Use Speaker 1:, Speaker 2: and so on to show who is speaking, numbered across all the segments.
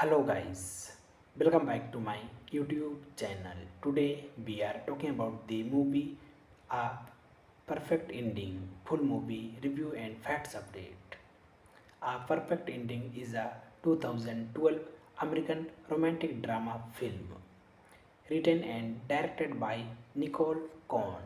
Speaker 1: Hello guys, welcome back to my YouTube channel. Today we are talking about the movie A Perfect Ending, full movie review and facts update. A Perfect Ending is a 2012 American romantic drama film written and directed by Nicole Cohn.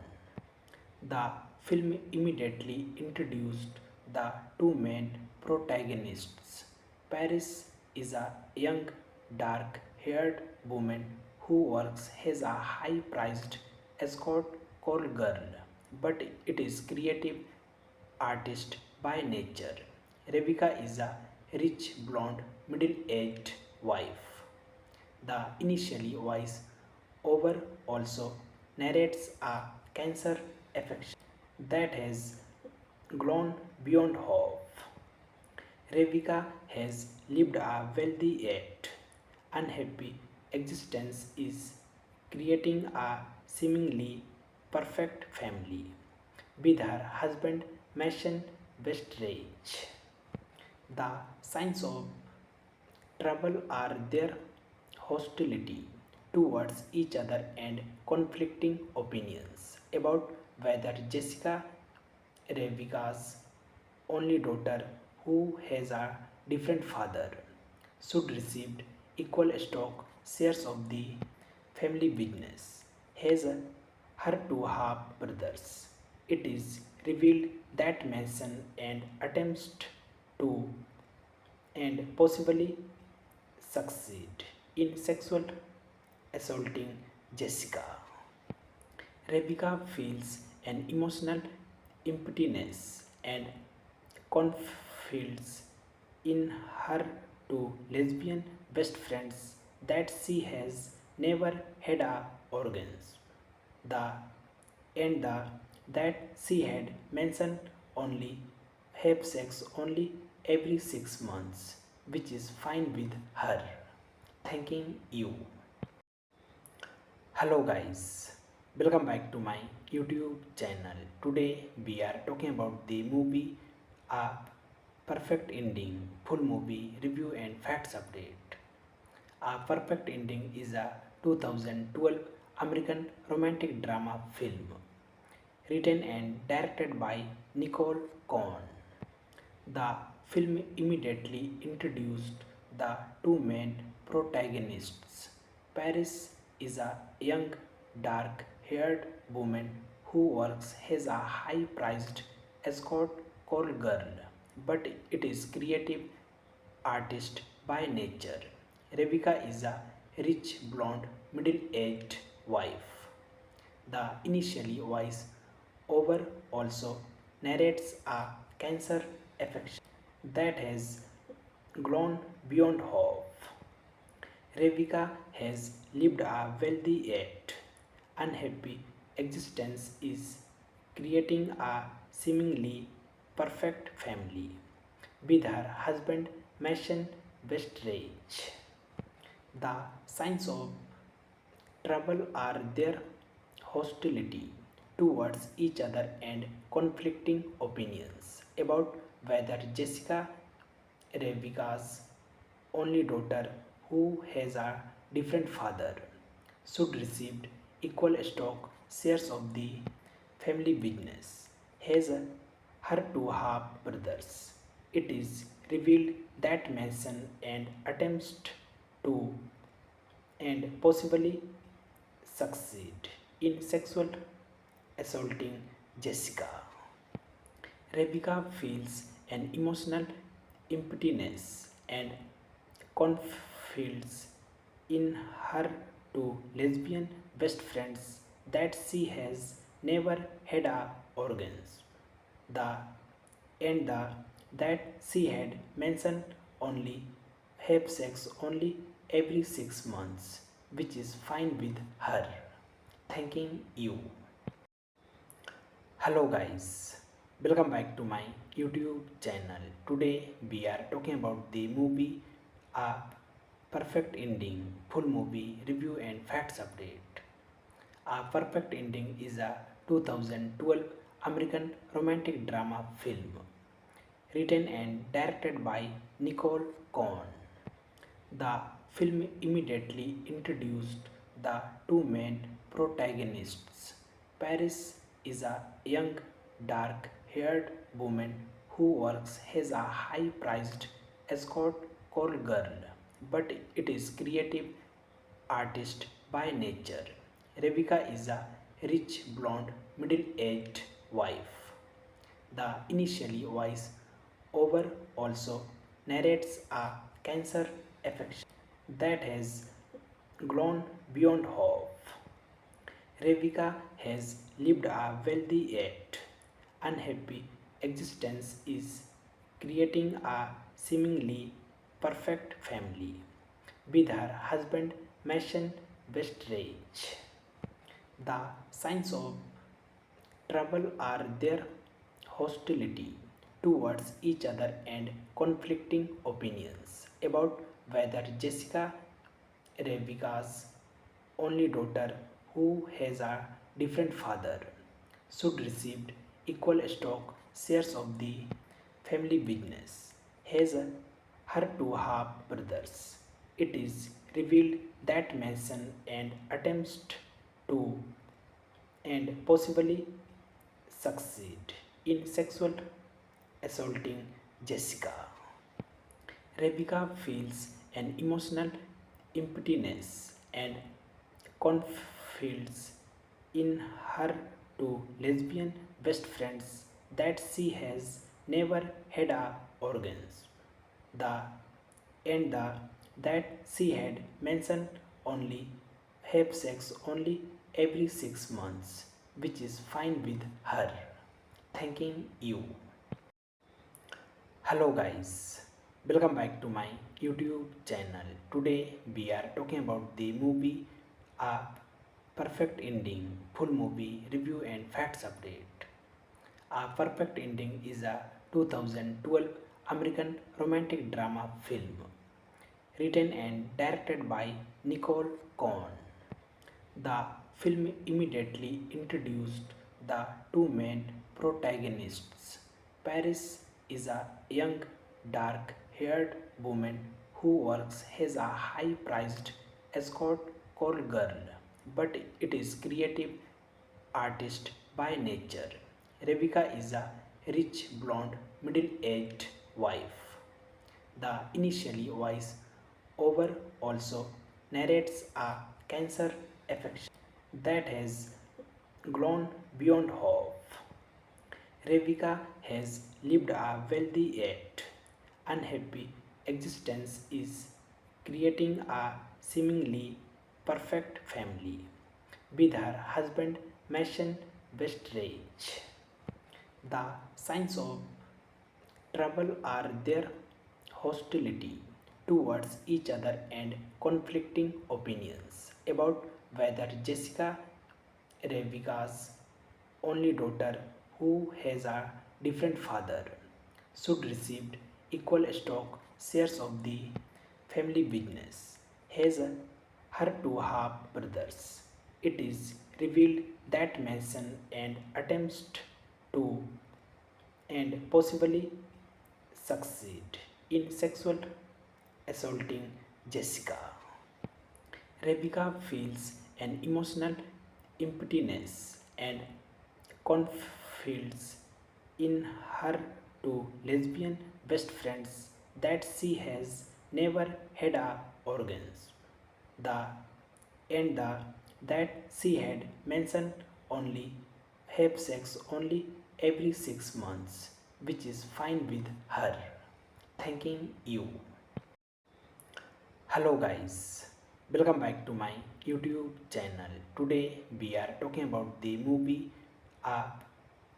Speaker 1: The film immediately introduced the two main protagonists. Paris is a young, dark haired woman who works as a high priced escort call girl, but it is creative artist by nature. Rebecca is a rich blonde middle aged wife. The initially voice over also narrates a cancer affection that has grown beyond hope. Rebecca has lived a wealthy yet unhappy existence is creating a seemingly perfect family with her husband Mason Westridge. The signs of trouble are their hostility towards each other and conflicting opinions about whether Jessica, Rebecca's only daughter who has a different father, should receive equal stock shares of the family business, has her two half brothers. It is revealed that Manson and attempts to and possibly succeed in sexual assaulting Jessica. Rebecca feels an emotional emptiness and confides in her two lesbian best friends that she has never had a organs. The and the that she had mentioned only have sex only every 6 months, which is fine with her. Thanking you. Hello guys, welcome back to my YouTube channel. Today we are talking about the movie A Perfect Ending, full movie review and facts update. A Perfect Ending is a 2012 American romantic drama film written and directed by Nicole Cohn. The film immediately introduced the two main protagonists. Paris is a young, dark haired woman who works as a high priced escort call girl, but it is creative artist by nature. Rebecca is a rich blonde middle aged wife. The initially voice over also narrates a cancer affection that has grown beyond hope. Rebecca has lived a wealthy yet unhappy existence is creating a seemingly perfect family with her husband Mason Westridge. The signs of trouble are their hostility towards each other and conflicting opinions about whether Jessica, Rebecca's only daughter who has a different father, should receive equal stock shares of the family business, has her two half brothers. It is revealed that Manson and attempts to and possibly succeed in sexual assaulting Jessica. Rebecca feels an emotional emptiness and confides in her two lesbian best friends that she has never had a organs. The the that she had mentioned only have sex only every 6 months, which is fine with her. Thanking you. Hello guys, welcome back to my YouTube channel. Today we are talking about the movie A Perfect Ending, full movie review and facts update. A Perfect Ending is a 2012 American romantic drama film written and directed by Nicole Cohn. The film immediately introduced the two main protagonists. Paris is a young, dark haired woman who works as a high priced escort call girl, but it is creative artist by nature. Rebecca is a rich blonde middle aged wife. The initially voice over also narrates a cancer affection that has grown beyond hope. Revika has lived a wealthy yet unhappy existence is creating a seemingly perfect family with her husband Mason Westridge. The signs of trouble are their hostility towards each other and conflicting opinions about whether Jessica, Rebecca's only daughter who has a different father, should receive equal stock shares of the family business, has her two half brothers. It is revealed that Manson and attempts to and possibly succeed in sexual assaulting Jessica. Rebecca feels an emotional emptiness and confides in her two lesbian best friends that she has never had a organs. The and the that she had mentioned only have sex only every 6 months, which is fine with her. Thanking you. Hello guys, welcome back to my YouTube channel. Today we are talking about the movie A Perfect Ending, full movie review and facts update. A Perfect Ending is a 2012 American romantic drama film written and directed by Nicole Cohn. The film immediately introduced the two main protagonists. Paris is a young, dark haired woman who works as a high priced escort call girl, but it is creative artist by nature. Rebecca is a rich blonde middle aged wife. The initially voice over also narrates a cancer affection that has grown beyond hope. Rebecca has lived a wealthy yet unhappy existence is creating a seemingly perfect family with her husband Mason Westridge. The signs of trouble are their hostility towards each other and conflicting opinions about whether Jessica, Rebecca's only daughter who has a different father, should receive equal stock shares of the family business, has her two half brothers. It is revealed that Manson and attempts to and possibly succeed in sexual assaulting Jessica. Rebecca feels an emotional emptiness and confides in her two lesbian best friends that she has never had a organs. The the that she had mentioned only have sex only every 6 months, which is fine with her. Thanking you. Hello guys, welcome back to my YouTube channel. Today we are talking about the movie A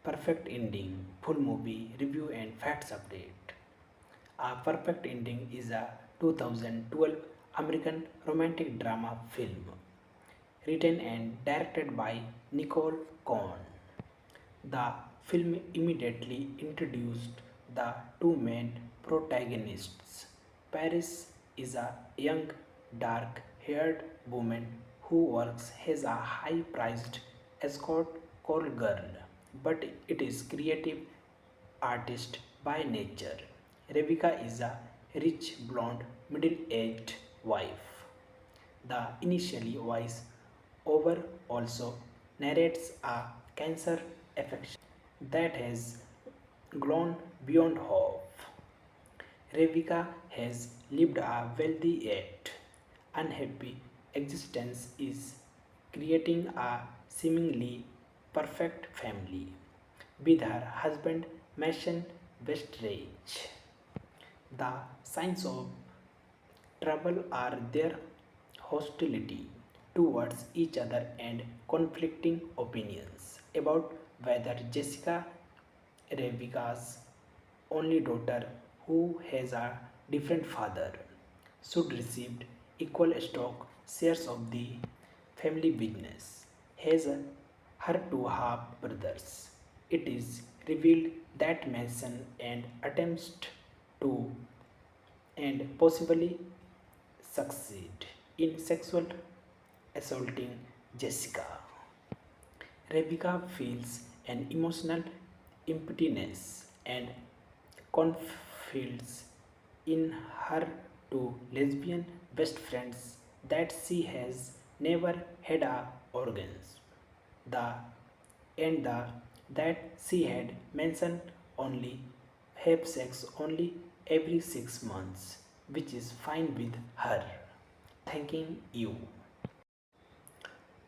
Speaker 1: Perfect Ending, full movie review and facts update. A Perfect Ending is a 2012 American romantic drama film written and directed by Nicole Cohn. The film immediately introduced the two main protagonists. Paris is a young, dark haired woman who works as a high priced escort call girl, but it is creative artist by nature. Rebecca is a rich blonde middle aged wife. The initially voice over also narrates a cancer affection that has grown beyond hope. Revika has lived a wealthy yet unhappy existence is creating a seemingly perfect family with her husband Mason Westridge. The signs of trouble are their hostility towards each other and conflicting opinions about whether Jessica, Rebecca's only daughter who has a different father, should receive equal stock shares of the family business, has her two half brothers. It is revealed that Manson and attempts to and possibly succeed in sexual assaulting Jessica. Rebecca feels an emotional emptiness and confides in her two lesbian best friends that she has never had a organs. The and the that she had mentioned only have sex only every 6 months, which is fine with her. Thanking you.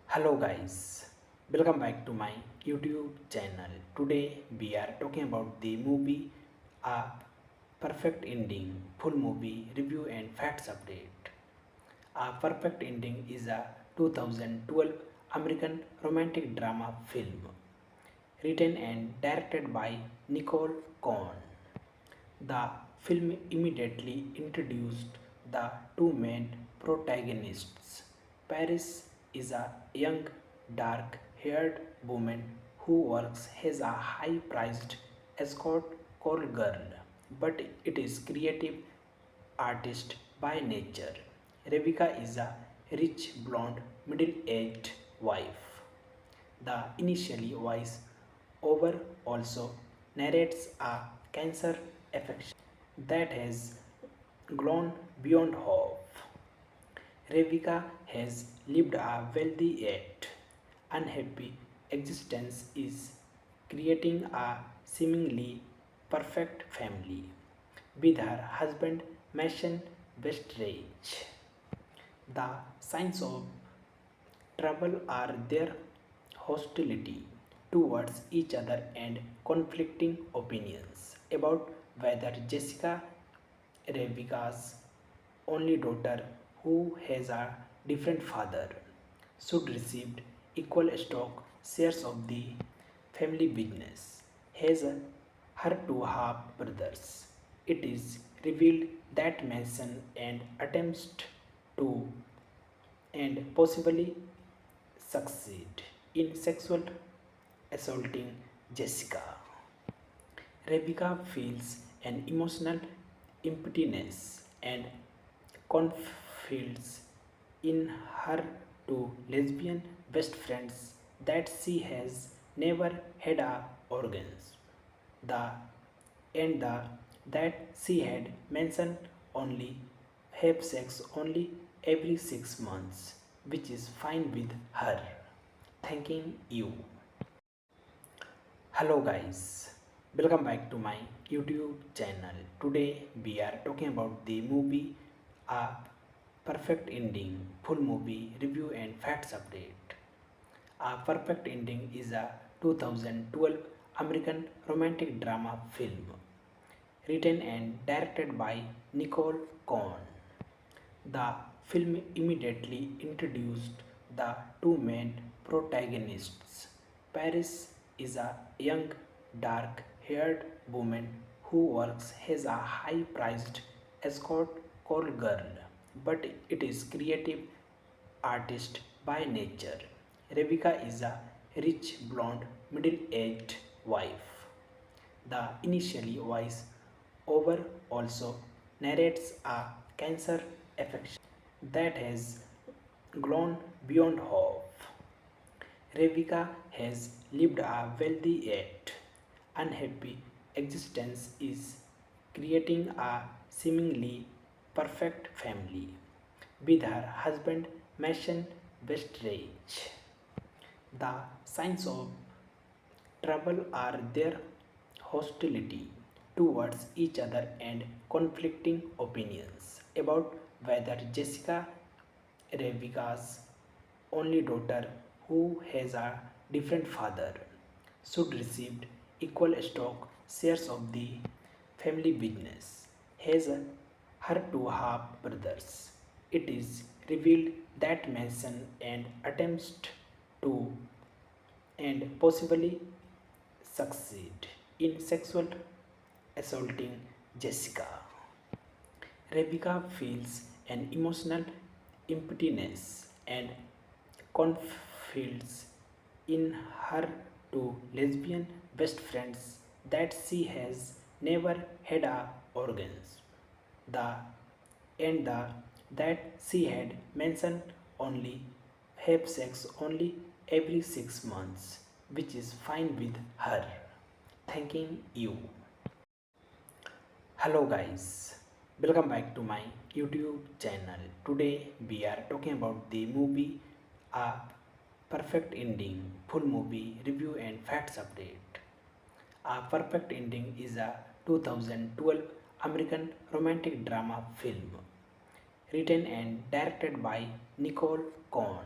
Speaker 1: Hello guys, welcome back to my YouTube channel. Today we are talking about the movie A Perfect Ending, full movie review and facts update. A Perfect Ending is a 2012 American romantic drama film written and directed by Nicole Cohn. The film immediately introduced the two main protagonists. Paris is a young, dark haired woman who works as a high priced escort call girl, but it is creative artist by nature. Rebecca is a rich blonde middle aged wife. The initially voice over also narrates a cancer affection that has grown beyond hope. Rebecca has lived a wealthy yet unhappy existence is creating a seemingly perfect family with her husband Mason Westridge. The signs of trouble are their hostility towards each other and conflicting opinions about whether Jessica, Rebecca's only daughter who has a different father, should receive equal stock shares of the family business, has her two half brothers. It is revealed that Manson and attempts to and possibly succeed in sexual assaulting Jessica. Rebecca feels an emotional emptiness and confides in her two lesbian best friends that she has never had a organs. The the that she had mentioned only have sex only every 6 months, which is fine with her. Thanking you. Hello guys, welcome back to my YouTube channel. Today we are talking about the movie A Perfect Ending, full movie review and facts update. A Perfect Ending is a 2012 American romantic drama film written and directed by Nicole Cohn. The film immediately introduced the two main protagonists. Paris is a young, dark haired woman who works as a high priced escort call girl, but it is creative artist by nature. Rebecca is a rich blonde middle aged wife. The initially voice over also narrates a cancer affection that has grown beyond hope. Rebecca has lived a wealthy yet unhappy existence is creating a seemingly perfect family with her husband Mason Westridge. The signs of trouble are their hostility towards each other and conflicting opinions about whether Jessica, Rebecca's only daughter who has a different father, should receive equal stock shares of the family business, has her two half brothers. It is revealed that Manson and attempts to and possibly succeed in sexual assaulting Jessica. Rebecca feels an emotional emptiness and confides in her two lesbian best friends that she has never had a organs. The and the that she had mentioned only have sex only every 6 months, which is fine with her. Thanking you. Hello guys, welcome back to my YouTube channel. Today we are talking about the movie A Perfect Ending, full movie review and facts update. A Perfect Ending is a 2012 American romantic drama film written and directed by Nicole Cohn.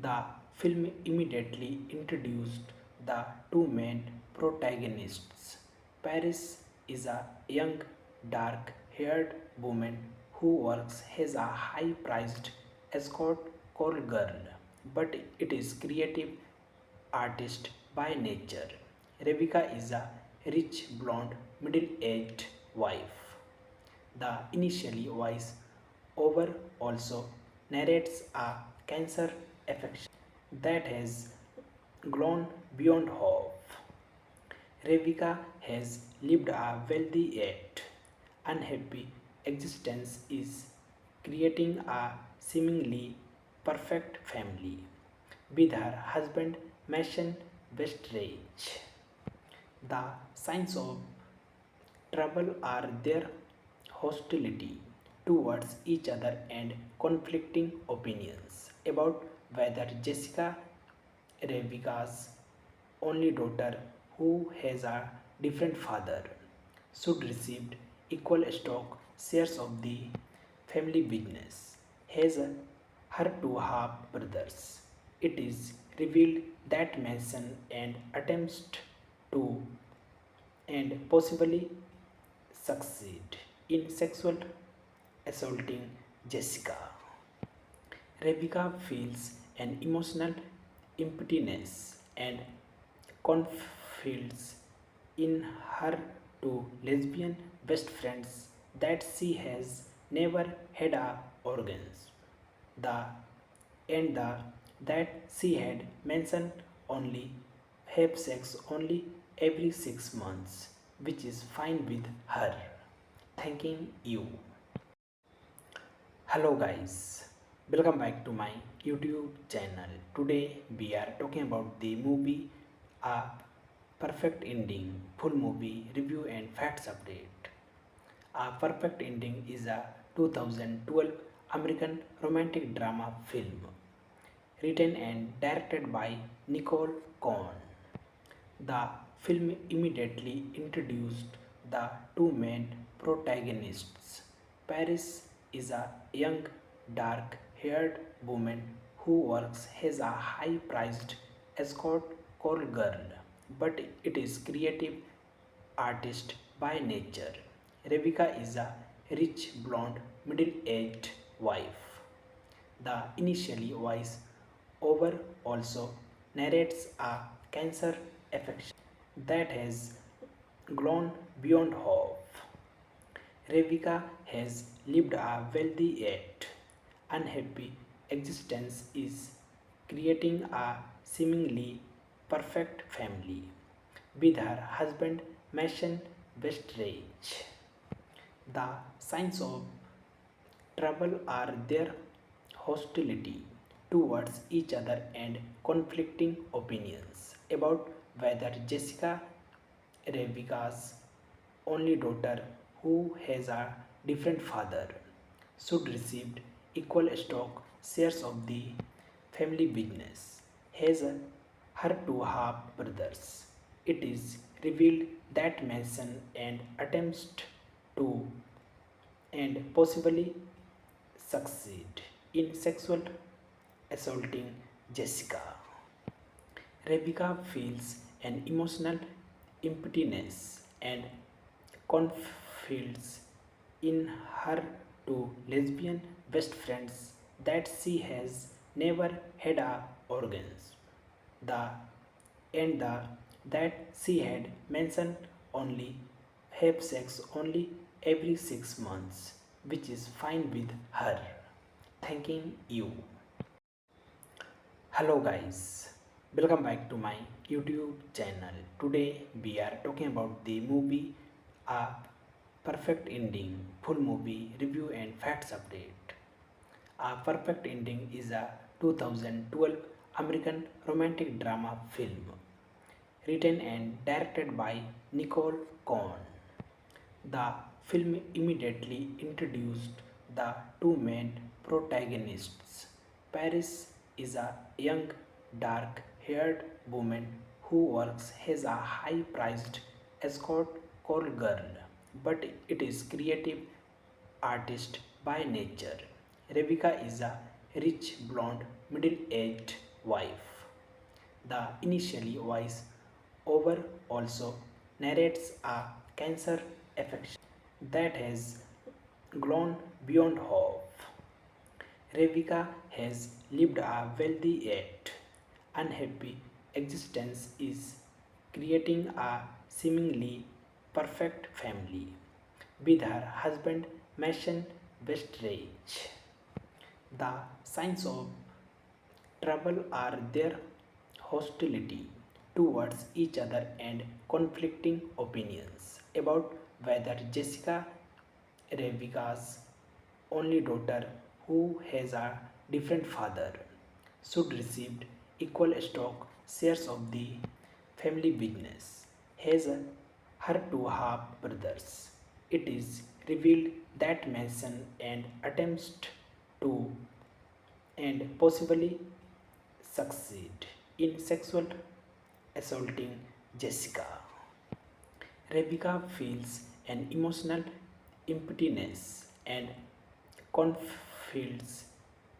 Speaker 1: The film immediately introduced the two main protagonists. Paris is a young, dark haired woman who works as a high priced escort call girl, but it is creative artist by nature. Rebecca is a rich blonde middle aged wife. The initially voice over also narrates a cancer affection that has grown beyond hope. Rebecca has lived a wealthy yet unhappy existence is creating a seemingly perfect family with her husband Mason Westridge. The signs of trouble are their hostility towards each other and conflicting opinions about whether Jessica, Rebecca's only daughter who has a different father, should receive equal stock shares of the family business, has her two half brothers. It is revealed that Manson and attempts to and possibly succeed in sexual assaulting Jessica. Rebecca feels an emotional emptiness and confides in her two lesbian best friends that she has never had a organs. The the that she had mentioned only have sex only every 6 months, which is fine with her. Thanking you. Hello guys, welcome back to my YouTube channel. Today we are talking about the movie A Perfect Ending, full movie review and facts update. A Perfect Ending is a 2012 American romantic drama film written and directed by Nicole Cohn. The film immediately introduced the two main protagonists. Paris is a young, dark haired woman who works as a high priced escort call girl, but it is creative artist by nature. Rebecca is a rich blonde middle aged wife. The initially voice over also narrates a cancer affection that has grown beyond hope. Rebecca has lived a wealthy yet unhappy existence is creating a seemingly perfect family with her husband Mason Westridge. The signs of trouble are their hostility towards each other and conflicting opinions about whether Jessica, Rebecca's only daughter who has a different father, should receive equal stock shares of the family business, has her two half brothers. It is revealed that Mason and attempts to and possibly succeed in sexual assaulting Jessica. Rebecca feels an emotional emptiness and confides in her two lesbian best friends that she has never had a organs. The and the that she had mentioned only have sex only every 6 months, which is fine with her. Thanking you. Hello guys, welcome back to my YouTube channel. Today we are talking about the movie A Perfect Ending, full movie review and facts update. A Perfect Ending is a 2012 American romantic drama film written and directed by Nicole Cohn. The film immediately introduced the two main protagonists. Paris is a young, dark haired woman who works as a high priced escort call girl, but it is creative artist by nature. Rebecca is a rich blonde middle aged wife. The initially voice over also narrates a cancer affection that has grown beyond hope. Rebecca has lived a wealthy yet unhappy existence is creating a seemingly perfect family with her husband Mason Westridge. The signs of trouble are their hostility towards each other and conflicting opinions about whether Jessica, Rebecca's only daughter who has a different father, should receive equal stock shares of the family business, has her two half brothers. It is revealed that Mason and attempts to and possibly succeed in sexual assaulting Jessica. Rebecca feels an emotional emptiness and confides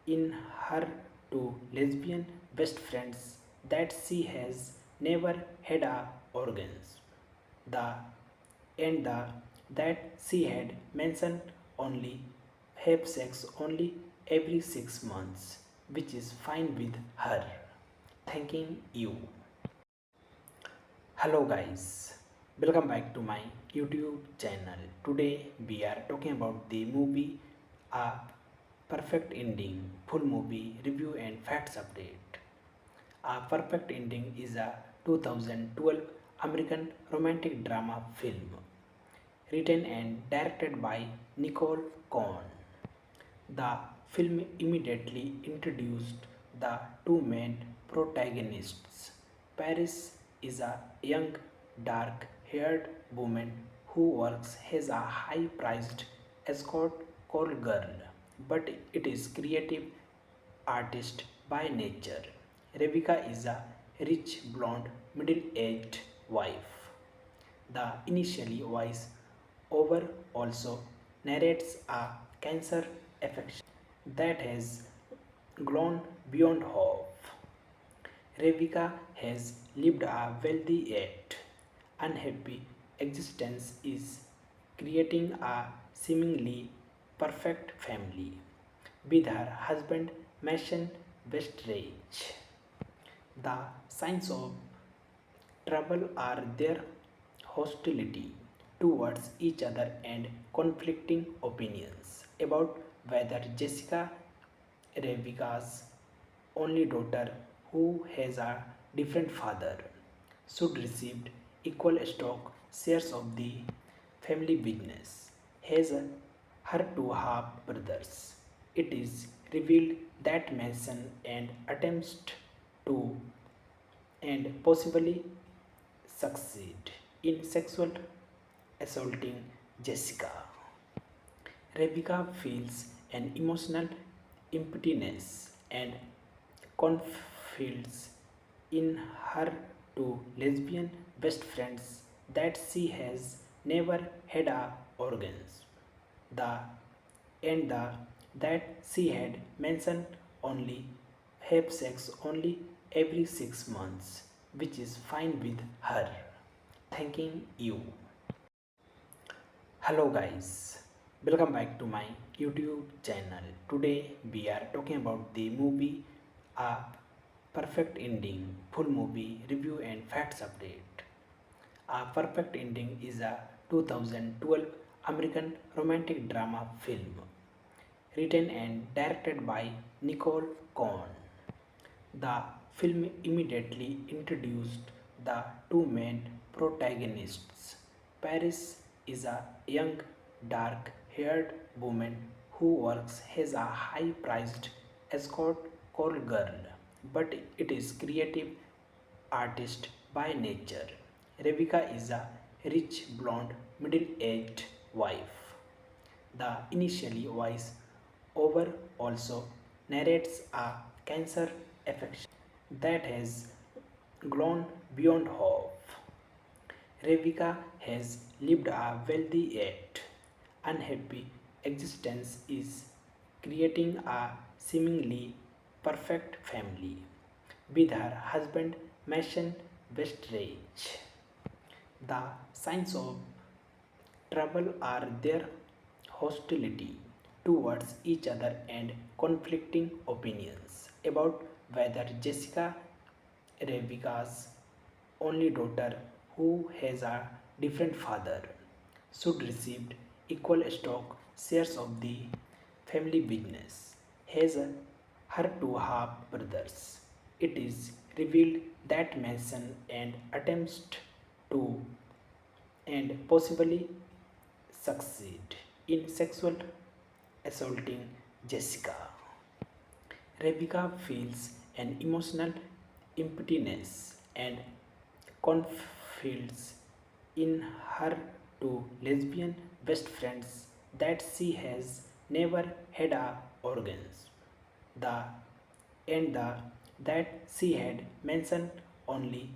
Speaker 1: in her two lesbian best friends that she has never had a organs. The and the that she had mentioned only have sex only every 6 months, which is fine with her. Thanking you. Hello guys, welcome back to my YouTube channel. Today we are talking about the movie A Perfect Ending, full movie review and facts update. A Perfect Ending is a 2012 American romantic drama film written and directed by Nicole Cohn. The film immediately introduced the two main protagonists. Paris is a young, dark haired woman who works as a high priced escort call girl, but it is creative artist by nature. Rebecca is a rich blonde middle aged wife. The initially voice over also narrates a cancer affection that has grown beyond hope. Rebecca has lived a wealthy yet unhappy existence is creating a seemingly perfect family with her husband Mason Westridge. The signs of trouble are their hostility towards each other and conflicting opinions about whether Jessica, Rebecca's only daughter who has a different father, should receive equal stock shares of the family business, has her two half brothers. It is revealed that Mason and attempts to and possibly succeed in sexual assaulting Jessica. Rebecca feels an emotional emptiness and confides in her two lesbian best friends that she has never had a organs. The and the that she had mentioned only have sex only every 6 months, which is fine with her. Thanking you. Hello guys, welcome back to my YouTube channel. Today we are talking about the movie A Perfect Ending, full movie review and facts update. A Perfect Ending is a 2012 American romantic drama film written and directed by Nicole Cohn. The film immediately introduced the two main protagonists. Paris is a young, dark haired woman who works as a high priced escort call girl, but it is creative artist by nature. Rebecca is a rich blonde middle aged wife. The initially voice over also narrates a cancer affection that has grown beyond hope. Rebecca has lived a wealthy yet unhappy existence is creating a seemingly perfect family with her husband Mason Westridge. The signs of trouble are their hostility towards each other and conflicting opinions about whether Jessica, Rebecca's only daughter who has a different father, should receive equal stock shares of the family business. Has her two half brothers. It is revealed that Manson and attempts to and possibly succeed in sexual assaulting Jessica. Rebecca feels an emotional emptiness and confides in her two lesbian best friends that she has never had a organs. The and the that she had mentioned only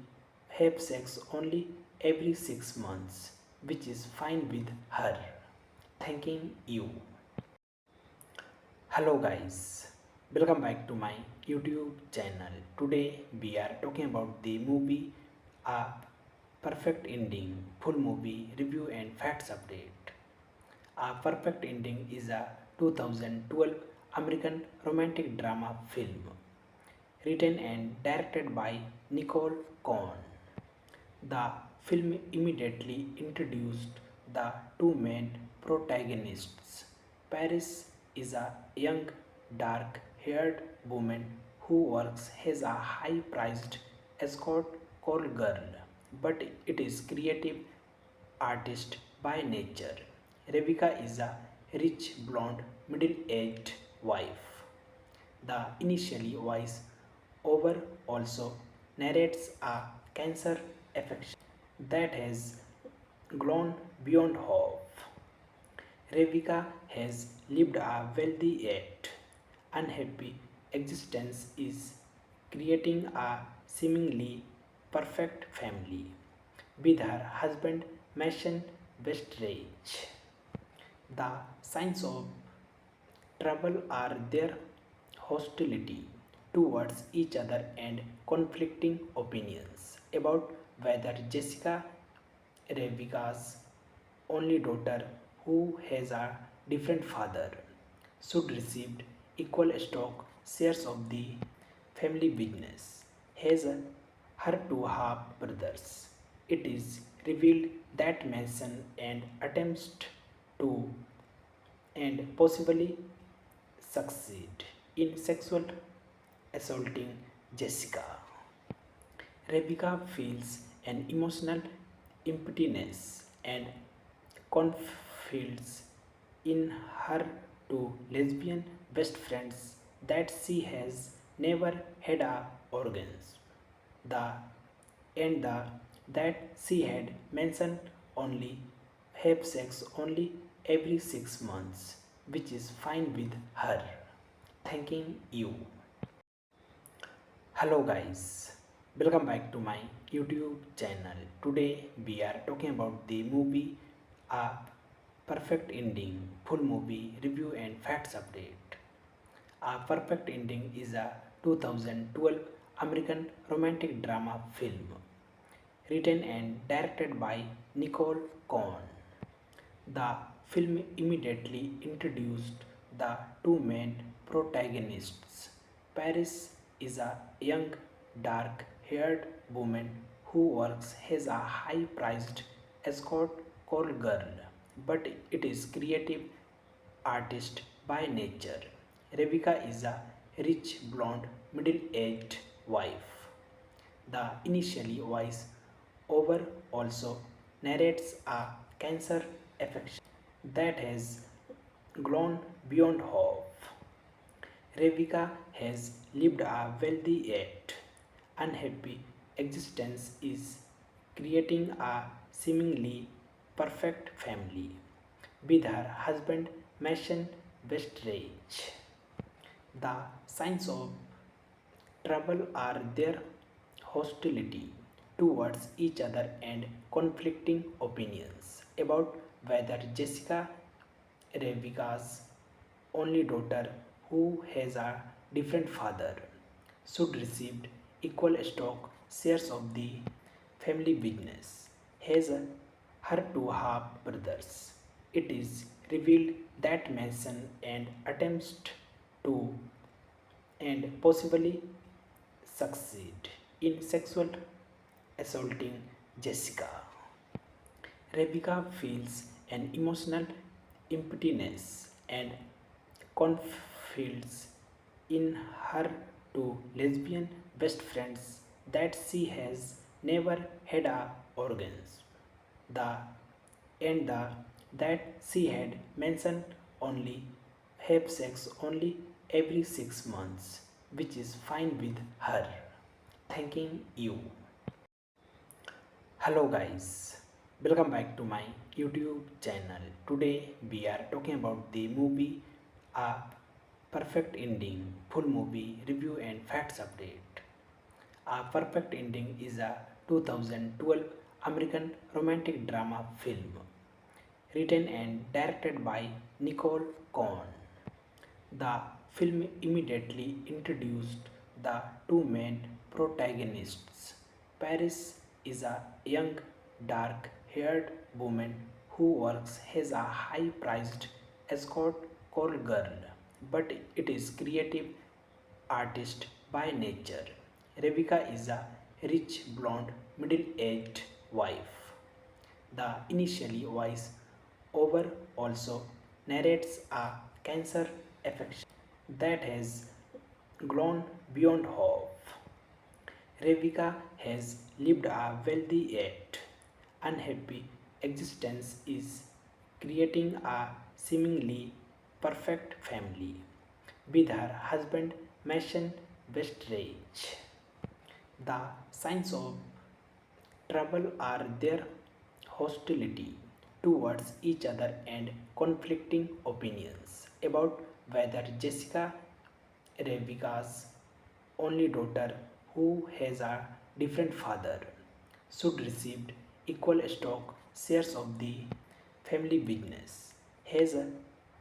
Speaker 1: have sex only every 6 months, which is fine with her. Thanking you. Hello guys, welcome back to my YouTube channel. Today we are talking about the movie A Perfect Ending, full movie review and facts update. A Perfect Ending is a 2012 American romantic drama film written and directed by Nicole Cohn. The film immediately introduced the two main protagonists. Paris is a young, dark haired woman who works as a high priced escort call girl, but it is creative artist by nature. Rebecca is a rich blonde middle aged wife. The initially voice over also narrates a cancer affection that has grown beyond hope. Rebecca has lived a wealthy yet unhappy existence is creating a seemingly perfect family with her husband Mason Westridge. The signs of trouble are their hostility towards each other and conflicting opinions about whether Jessica, Rebecca's only daughter who has a different father, should receive equal stock shares of the family business. Has her two half brothers. It is revealed that Manson and attempts to and possibly succeed in sexual assaulting Jessica. Rebecca feels an emotional emptiness and confides in her two lesbian best friends that she has never had a organs. The and the that she had mentioned only have sex only every 6 months, which is fine with her. thanking you. Hello guys, welcome back to my YouTube channel. Today we are talking about the movie A Perfect Ending, full movie review and facts update. A Perfect Ending is a 2012 American romantic drama film written and directed by Nicole Cohn. The film immediately introduced the two main protagonists. Paris is a young, dark haired woman who works as a high priced escort call girl, but it is creative artist by nature. Rebecca is a rich blonde middle aged wife. The initially voice over also narrates a cancer affection that has grown beyond hope. Rebecca has lived a wealthy yet unhappy existence is creating a seemingly perfect family with her husband Mason Westridge. The signs of trouble are their hostility towards each other and conflicting opinions about whether Jessica, Rebecca's only daughter who has a different father, should receive equal stock shares of the family business, has her two half brothers. It is revealed that Manson and attempts to and possibly succeed in sexual assaulting Jessica. Rebecca feels an emotional emptiness and confides in her two lesbian best friends that she has never had a organs. The and the that she had mentioned only have sex only every 6 months, which is fine with her. Thanking you. Hello guys, welcome back to my YouTube channel. Today we are talking about the movie A Perfect Ending, full movie review and facts update. A Perfect Ending is a 2012 American romantic drama film written and directed by Nicole Cohn. The film immediately introduced the two main protagonists. Paris is a young, dark haired woman who works as a high priced escort call girl, but it is creative artist by nature. Rebecca is a rich blonde middle aged wife. The initially voice over also narrates a cancer affection that has grown beyond hope. Rebecca has lived a wealthy yet unhappy existence is creating a seemingly perfect family with her husband Mason Westridge. The signs of trouble are their hostility towards each other and conflicting opinions about whether Jessica, Rebecca's only daughter who has a different father, should receive equal stock shares of the family business, has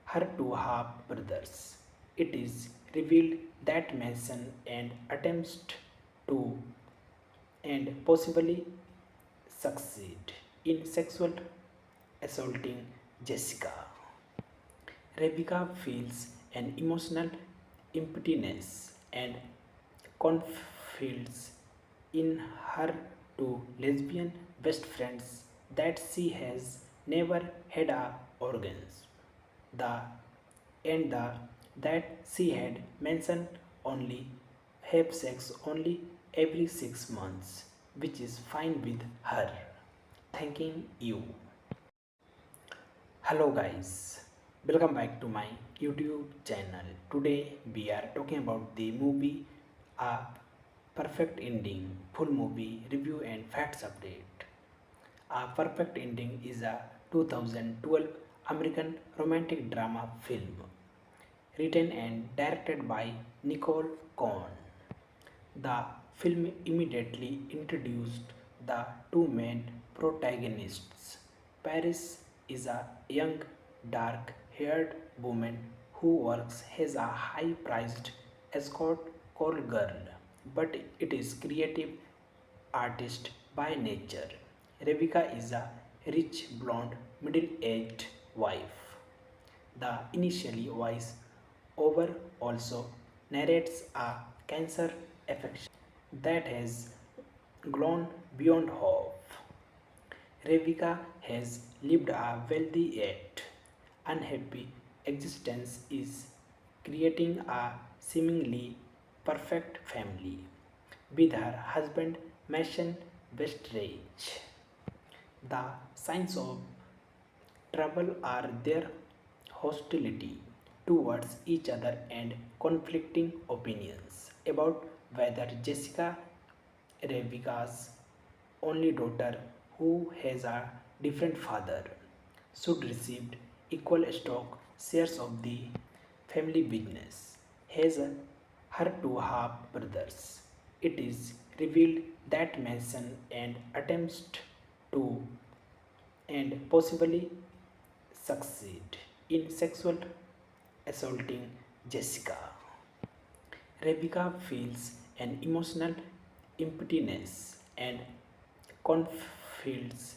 Speaker 1: her two half brothers. It is revealed that Manson and attempts to and possibly succeed in sexual assaulting Jessica. Rebecca feels an emotional emptiness and confides in her two lesbian best friends that she has never had a organs. The and the that she had mentioned only have sex only every 6 months, which is fine with her. Thanking you. Hello guys, welcome back to my YouTube channel. Today we are talking about the movie A Perfect Ending, full movie review and facts update. A Perfect Ending is a 2012 American romantic drama film written and directed by Nicole Cohn. The film immediately introduced the two main protagonists. Paris is a young, dark haired woman who works as a high priced escort call girl, but it is creative artist by nature. Rebecca is a rich blonde middle aged wife. The initially voice over also narrates a cancer affection that has grown beyond hope. Rebecca has lived a wealthy yet unhappy existence is creating a seemingly perfect family with her husband Mason Westridge. The signs of trouble are their hostility towards each other and conflicting opinions about whether Jessica, Rebecca's only daughter who has a different father, should receive equal stock shares of the family business. Has her two half brothers. It is revealed that Manson and attempts to and possibly succeed in sexual assaulting Jessica. Rebecca feels an emotional emptiness and confides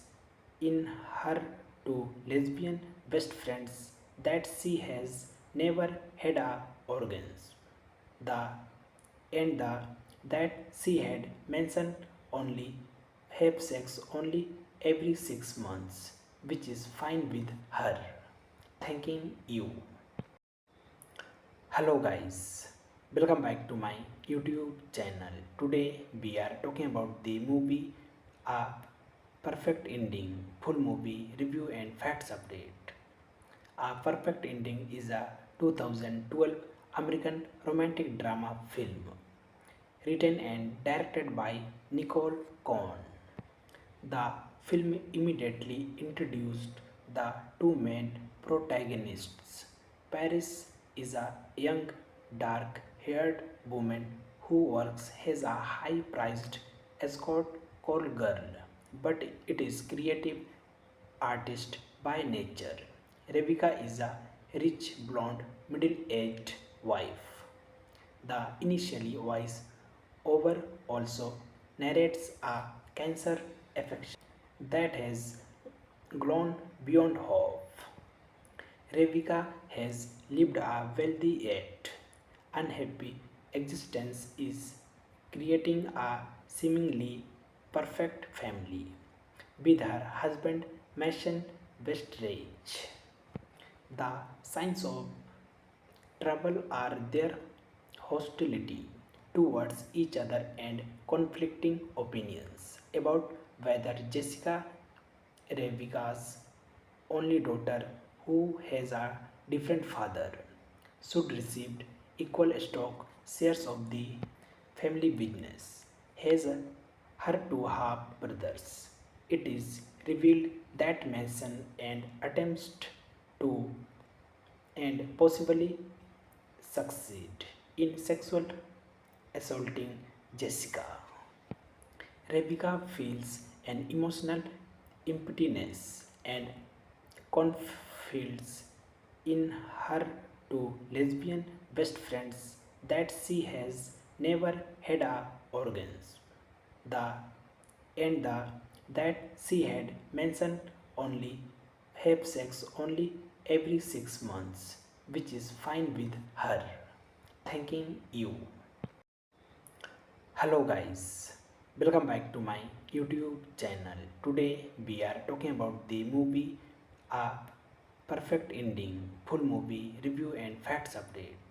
Speaker 1: in her two lesbian best friends that she has never had a organs. The and the that she had mentioned only have sex only every 6 months, which is fine with her. Thanking you. Hello guys, welcome back to my YouTube channel. Today we are talking about the movie A Perfect Ending, full movie review and facts update. A Perfect Ending is a 2012 American romantic drama film written and directed by Nicole Cohn. The film immediately introduced the two main protagonists. Paris is a young, dark haired woman who works as a high priced escort call girl, but it is creative artist by nature. Rebecca is a rich blonde middle aged wife. The initially voice over also narrates a cancer affection that has grown beyond hope. Rebecca has lived a wealthy yet unhappy existence is creating a seemingly perfect family with her husband Mason Westridge. The signs of trouble are their hostility towards each other and conflicting opinions about whether Jessica, Rebecca's only daughter who has a different father, should receive equal stock shares of the family business. Has her two half brothers. It is revealed that Manson and attempts to and possibly succeed in sexual assaulting Jessica. Rebecca feels an emotional emptiness and confides in her two lesbian best friends that she has never had a organs. The and the that she had mentioned only have sex only every 6 months, which is fine with her. Thanking you. Hello guys, welcome back to my YouTube channel. Today we are talking about the movie A Perfect Ending, full movie review and facts update.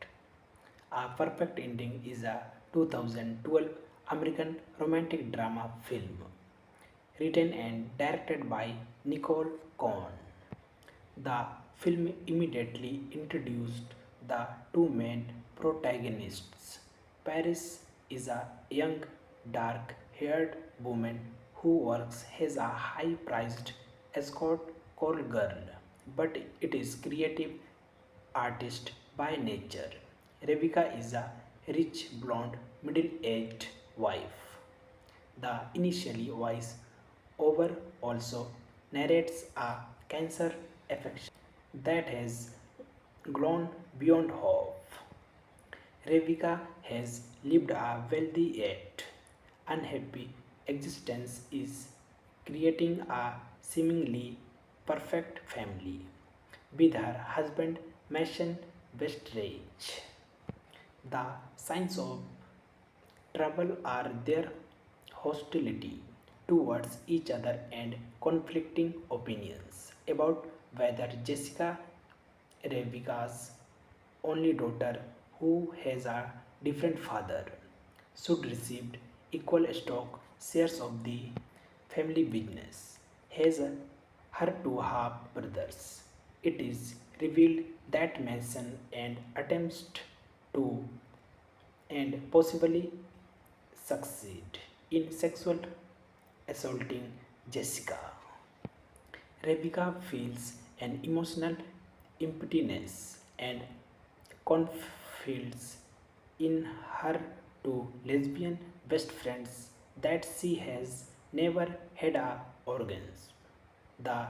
Speaker 1: A Perfect Ending is a 2012 American romantic drama film written and directed by Nicole Cohn. The film immediately introduced the two main protagonists. Paris is a young, dark haired woman who works as a high priced escort call girl, but it is creative artist by nature. Rebecca is a rich blonde middle-aged wife. The initially voice over also narrates a cancer affection that has grown beyond hope. Rebecca has lived a wealthy yet unhappy existence is creating a seemingly perfect family with her husband Mason Westridge. The signs of trouble are their hostility towards each other and conflicting opinions about whether Jessica, Rebecca's only daughter who has a different father, should receive equal stock shares of the family business. Has her two half brothers. It is revealed that Manson and attempts to and possibly succeed in sexual assaulting Jessica. Rebecca feels an emotional emptiness and confides in her two lesbian best friends that she has never had a organs. The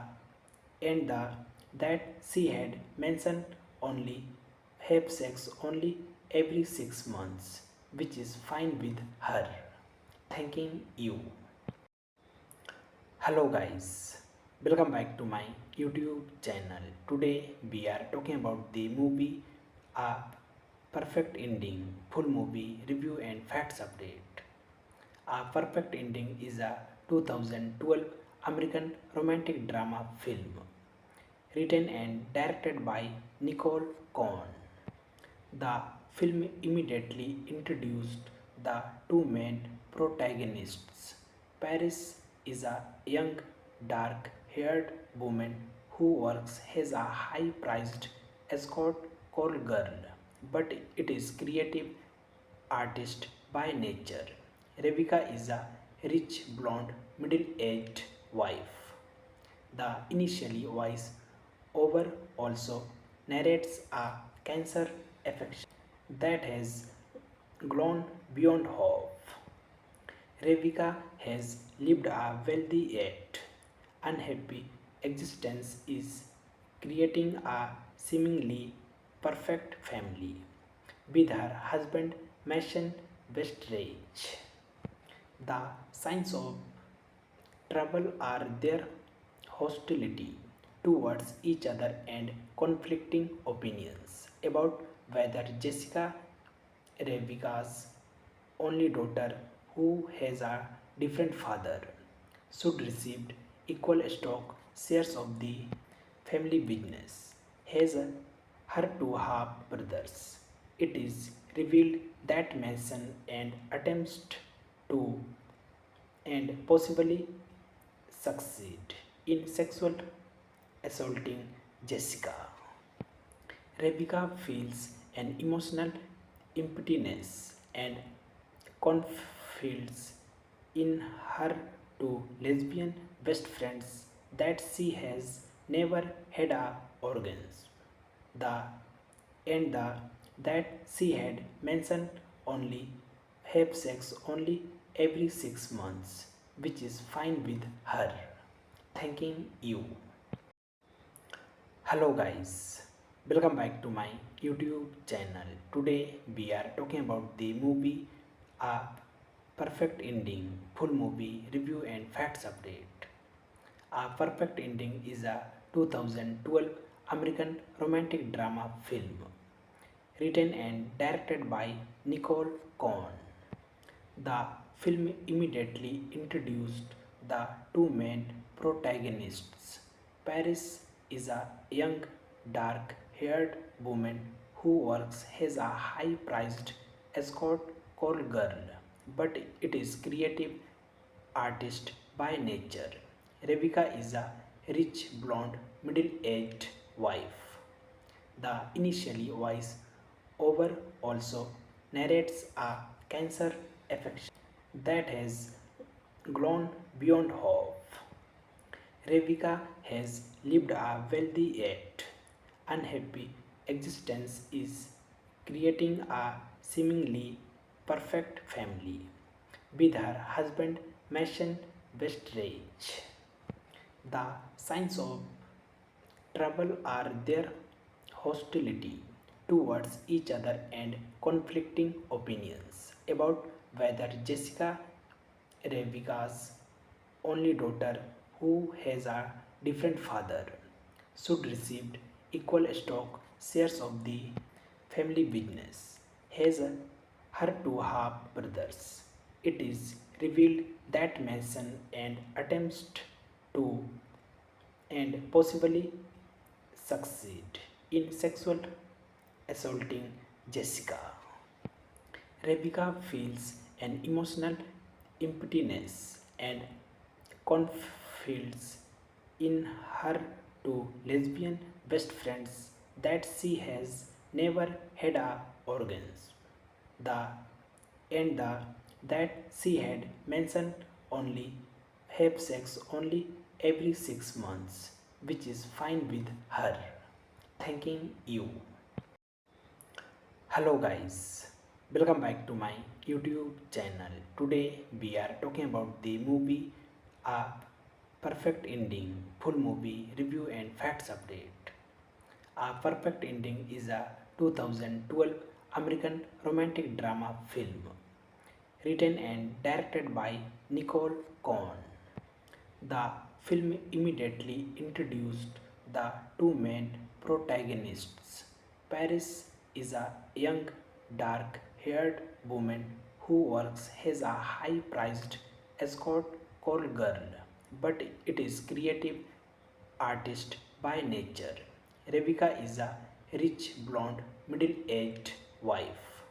Speaker 1: and the that she had mentioned only have sex only every 6 months, which is fine with her. Thanking you. Hello guys, welcome back to my YouTube channel. Today we are talking about the movie A Perfect Ending, full movie review and facts update. A Perfect Ending is a 2012 American romantic drama film written and directed by Nicole Cohn. The film immediately introduced the two main protagonists. Paris is a young, dark haired woman who works as a high priced escort call girl, but it is creative artist by nature. Rebecca is a rich blonde middle aged wife. The initially voice over also narrates a cancer affection that has grown beyond hope. Rebecca has lived a wealthy yet unhappy existence is creating a seemingly perfect family with her husband Mason Westridge. The signs of trouble are their hostility towards each other and conflicting opinions about whether Jessica, Rebecca's only daughter who has a different father, should receive equal stock shares of the family business. Has her two half brothers. It is revealed that Manson and attempts to and possibly succeed in sexual assaulting Jessica. Rebecca feels an emotional emptiness and confides in her two lesbian best friends that she has never had a organs. The the that she had mentioned only have sex only every 6 months, which is fine with her. Thanking you. Hello guys, welcome back to my YouTube channel. Today we are talking about the movie A Perfect Ending, full movie review and facts update. A Perfect Ending is a 2012 American romantic drama film written and directed by Nicole Cohn. The film immediately introduced the two main protagonists. Paris is a young, dark haired woman who works as a high priced escort call girl, but it is creative artist by nature. Rebecca is a rich blonde middle aged wife. The initially voice over also narrates a cancer affection that has grown beyond hope. Rebecca has lived a wealthy yet unhappy existence is creating a seemingly perfect family with her husband Mason Westridge. The signs of trouble are their hostility towards each other and conflicting opinions about whether Jessica, Rebecca's only daughter who has a different father, should receive equal stock shares of the family business, has her two half brothers. It is revealed that Manson and attempts to and possibly succeed in sexual assaulting Jessica. Rebecca feels an emotional emptiness and confides in her two lesbian best friends that she has never had a organs. The and the that she had mentioned only have sex only every 6 months, which is fine with her. Thanking you. Hello guys, welcome back to my YouTube channel. Today we are talking about the movie A Perfect Ending, full movie review and facts update. A Perfect Ending is a 2012 American romantic drama film written and directed by Nicole Cohn. The film immediately introduced the two main protagonists. Paris is a young, dark haired woman who works as a high priced escort call girl, but it is creative artist by nature. Rebecca is a rich blonde middle aged wife.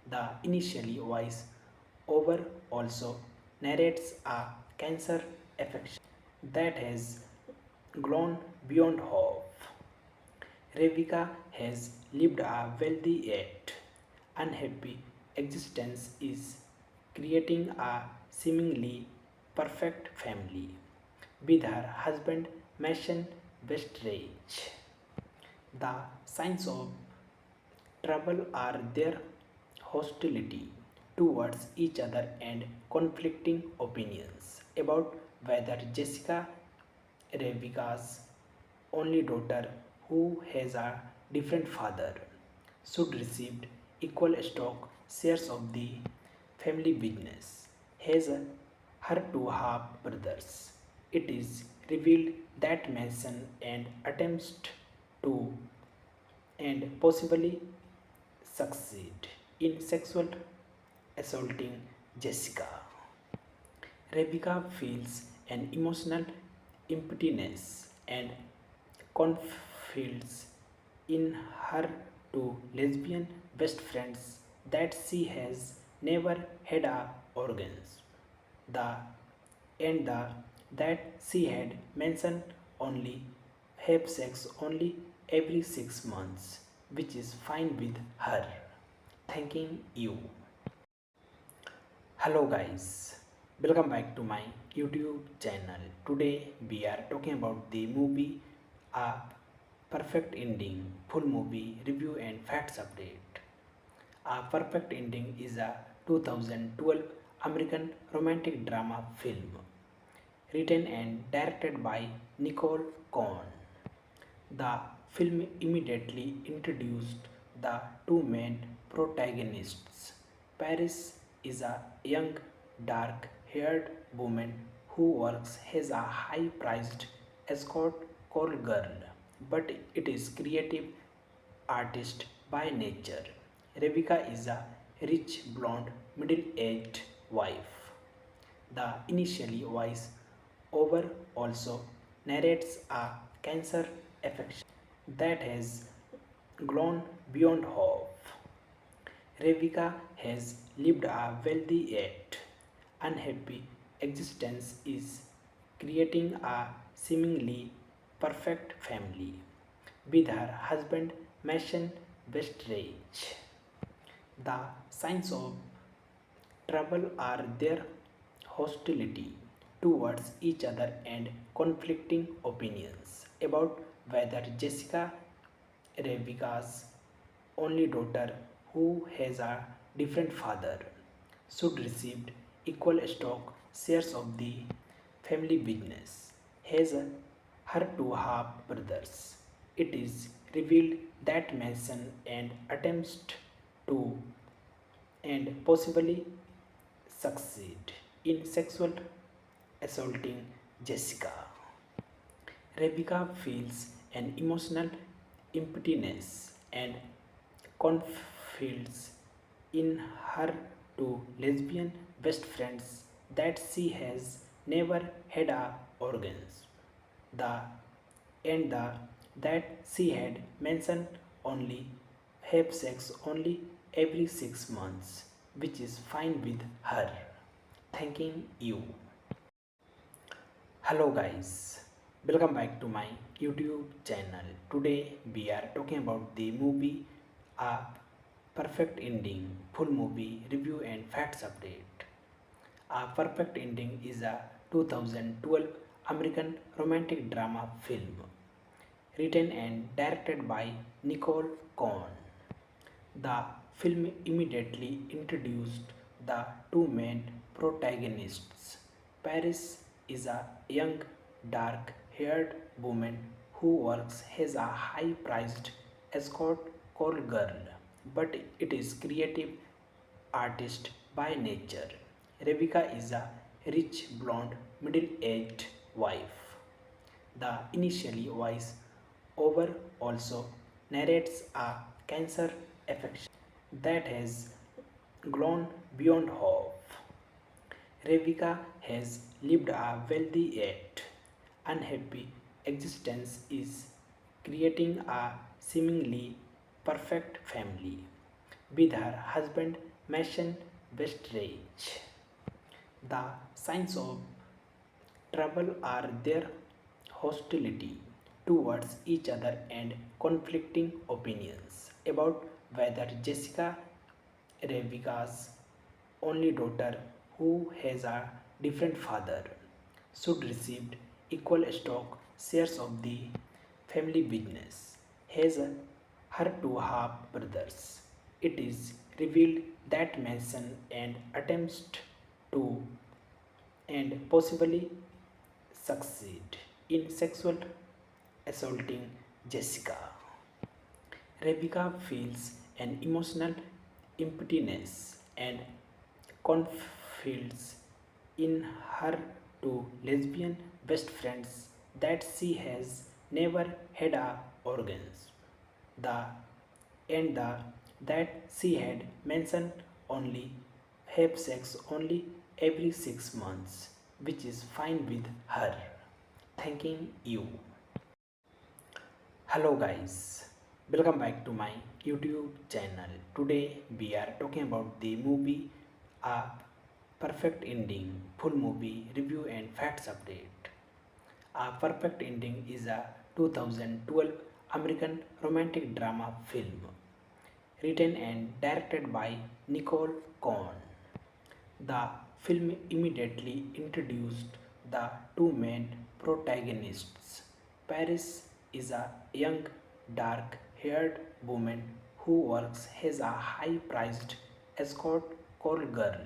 Speaker 1: The initially voice over also narrates a cancer affection that has grown beyond hope. Rebecca has lived a wealthy yet unhappy existence is creating a seemingly perfect family with her husband Mason Westridge. The signs of trouble are their hostility towards each other and conflicting opinions about whether Jessica, Rebecca's only daughter who has a different father, should receive equal stock shares of the family business, has her two half brothers. It is revealed that Manson and attempts to and possibly succeed in sexual assaulting Jessica. Rebecca feels an emotional emptiness and confides in her two lesbian best friends that she has never had a organs. The the that she had mentioned only have sex only every 6 months, which is fine with her. Thanking you. Hello guys, welcome back to my YouTube channel. Today we are talking about the movie A Perfect Ending, full movie review and facts update. A Perfect Ending is a 2012 American romantic drama film written and directed by Nicole Cohn. The film immediately introduced the two main protagonists. Paris is a young, dark haired woman who works as a high priced escort call girl, but it is creative artist by nature. Rebecca is a rich blonde middle aged wife. The initially voice over also narrates a cancer affection that has grown beyond hope. Rebecca has lived a wealthy yet unhappy existence is creating a seemingly perfect family with her husband Mason Westridge. The signs of trouble are their hostility towards each other and conflicting opinions about whether Jessica, Rebecca's only daughter, who has a different father, should receive equal stock shares of the family business, has her two half brothers. It is revealed that Manson and attempts to and possibly succeed in sexual assaulting Jessica. Rebecca feels an emotional emptiness and confides in her two lesbian best friends that she has never had a organs. The and the that she had mentioned only have sex only every 6 months, which is fine with her. Thanking you. Hello guys, welcome back to my YouTube channel. Today we are talking about the movie A Perfect Ending, full movie review and facts update. A Perfect Ending is a 2012 American romantic drama film written and directed by Nicole Cohn. The film immediately introduced the two main protagonists. Paris is a young, dark haired woman who works as a high priced escort call girl, but it is creative artist by nature. Rebecca is a rich blonde middle aged wife. The initially voice over also narrates a cancer affection that has grown beyond hope. Rebecca has lived a wealthy yet unhappy existence is creating a seemingly perfect family with her husband Mason Westridge. The signs of trouble are their hostility towards each other and conflicting opinions about whether Jessica, Rebecca's only daughter who has a different father, should receive equal stock shares of the family business, has her two half brothers. It is revealed that Manson and attempts to and possibly succeed in sexual assaulting Jessica. Rebecca feels an emotional emptiness and confides in her two lesbian best friends that she has never had a organs. The the that she had mentioned only have sex only every 6 months, which is fine with her. Thanking you. Hello guys, welcome back to my YouTube channel. Today we are talking about the movie A Perfect Ending, full movie review and facts update. A Perfect Ending is a 2012 American romantic drama film written and directed by Nicole Cohn. The film immediately introduced the two main protagonists. Paris is a young, dark haired woman who works as a high priced escort call girl,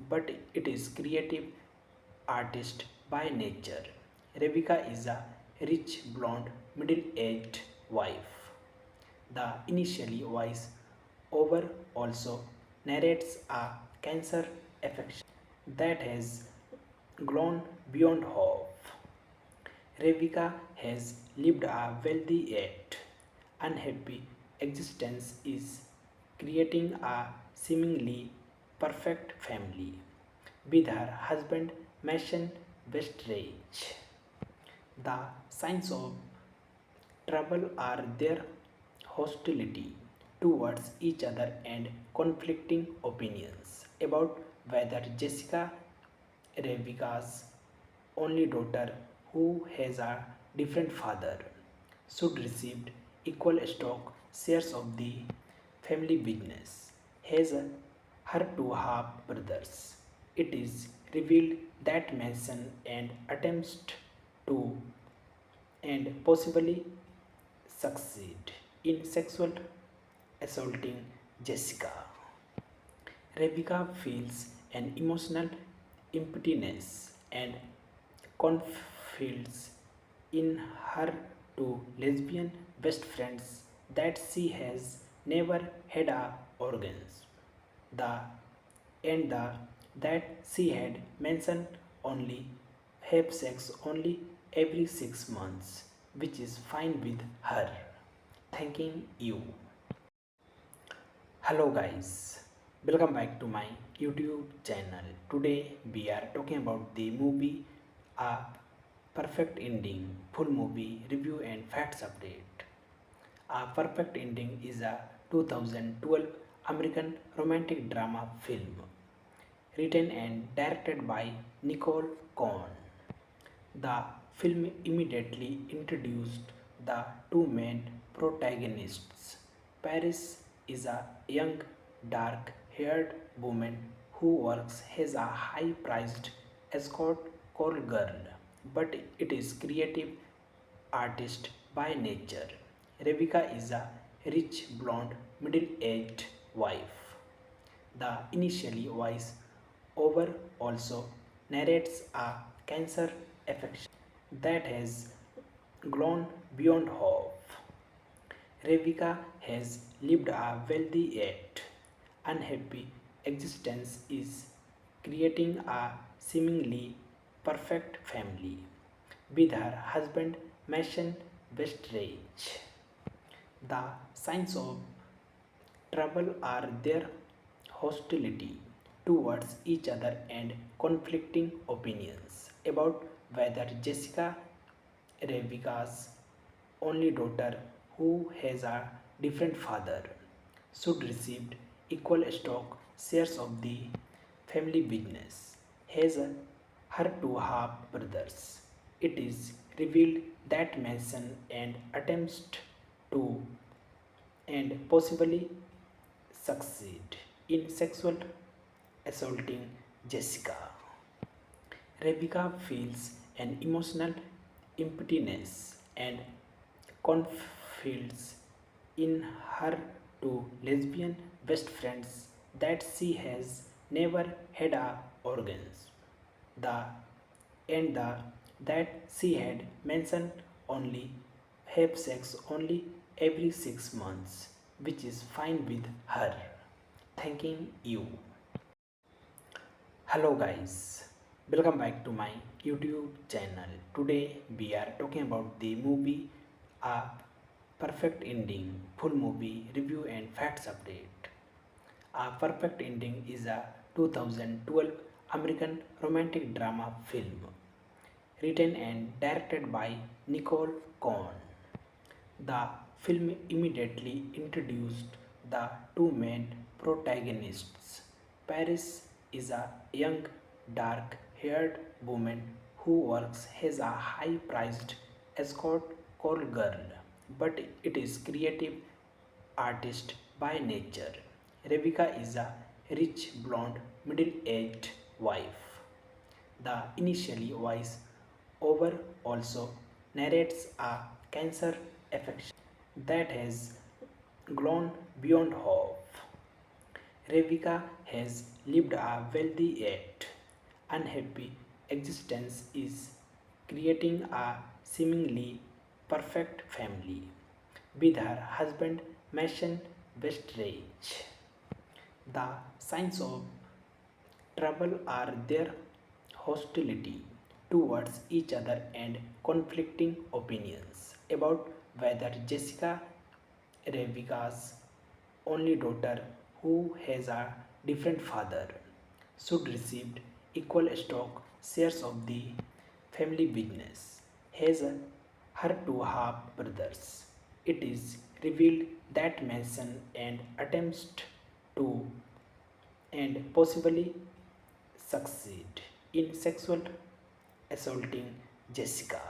Speaker 1: but it is creative artist by nature. Rebecca is a rich blonde middle aged wife. The initially voice over also narrates a cancer affection that has grown beyond hope. Rebecca has lived a wealthy yet unhappy existence is creating a seemingly perfect family with her husband Mason Westridge. The signs of trouble are their hostility towards each other and conflicting opinions about whether Jessica, Rebecca's only daughter who has a different father, should receive equal stock shares of the family business, has her two half brothers. It is revealed that Manson and attempts to and possibly succeed in sexual assaulting Jessica. Rebecca feels an emotional emptiness and confides in her two lesbian best friends that she has never had a organs. The and the that she had mentioned only have sex only every 6 months, which is fine with her. Thanking you. Hello guys, welcome back to my YouTube channel. Today we are talking about the movie A Perfect Ending, full movie review and facts update. A Perfect Ending is a 2012 American romantic drama film written and directed by Nicole Cohn. The film immediately introduced the two main protagonists. Paris is a young, dark haired woman who works as a high priced escort call girl, but it is creative artist by nature. Rebecca is a rich blonde middle aged wife. The initially voice over also narrates a cancer affection that has grown beyond hope. Rebecca has lived a wealthy yet unhappy existence is creating a seemingly perfect family with her husband Mason Westridge. The signs of trouble are their hostility towards each other and conflicting opinions about whether Jessica, Rebecca's only daughter who has a different father, should receive equal stock shares of the family business. Has her two half brothers. It is revealed that Manson and attempts to and possibly succeed in sexual assaulting Jessica. Rebecca feels an emotional emptiness and confides in her two lesbian best friends that she has never had a organs. The and that she had mentioned only have sex only every 6 months, which is fine with her. Thanking you. Hello guys, welcome back to my YouTube channel. Today we are talking about the movie A Perfect Ending, full movie review and facts update. A Perfect Ending is a 2012 American romantic drama film written and directed by Nicole Cohn. The film immediately introduced the two main protagonists. Paris is a young, dark haired woman who works as a high priced escort call girl, but it is creative artist by nature. Rebecca is a rich blonde middle aged wife. The initially voice over also narrates a cancer affection that has grown beyond hope. Rebecca has lived a wealthy yet unhappy existence is creating a seemingly perfect family with her husband Mason Westridge. The signs of trouble are their hostility towards each other and conflicting opinions about whether Jessica, Rebecca's only daughter who has a different father, should receive equal stock shares of the family business. Has her two half brothers. It is revealed that Manson and attempts to and possibly succeed in sexual assaulting Jessica.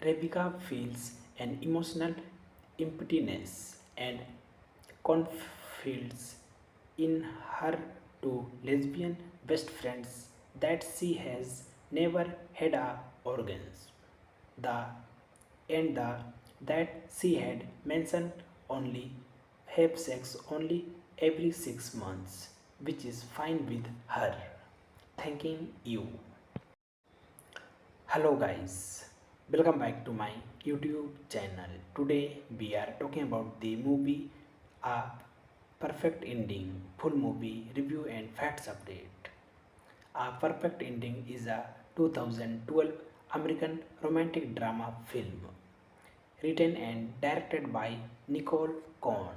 Speaker 1: Rebecca feels an emotional emptiness and confides in her two lesbian best friends that she has never had a organs. The and that she had mentioned only have sex only every 6 months, which is fine with her. Thanking you. Hello guys, welcome back to my YouTube channel. Today we are talking about the movie A Perfect Ending, full movie review and facts update. A Perfect Ending is a 2012 American romantic drama film written and directed by Nicole Cohn.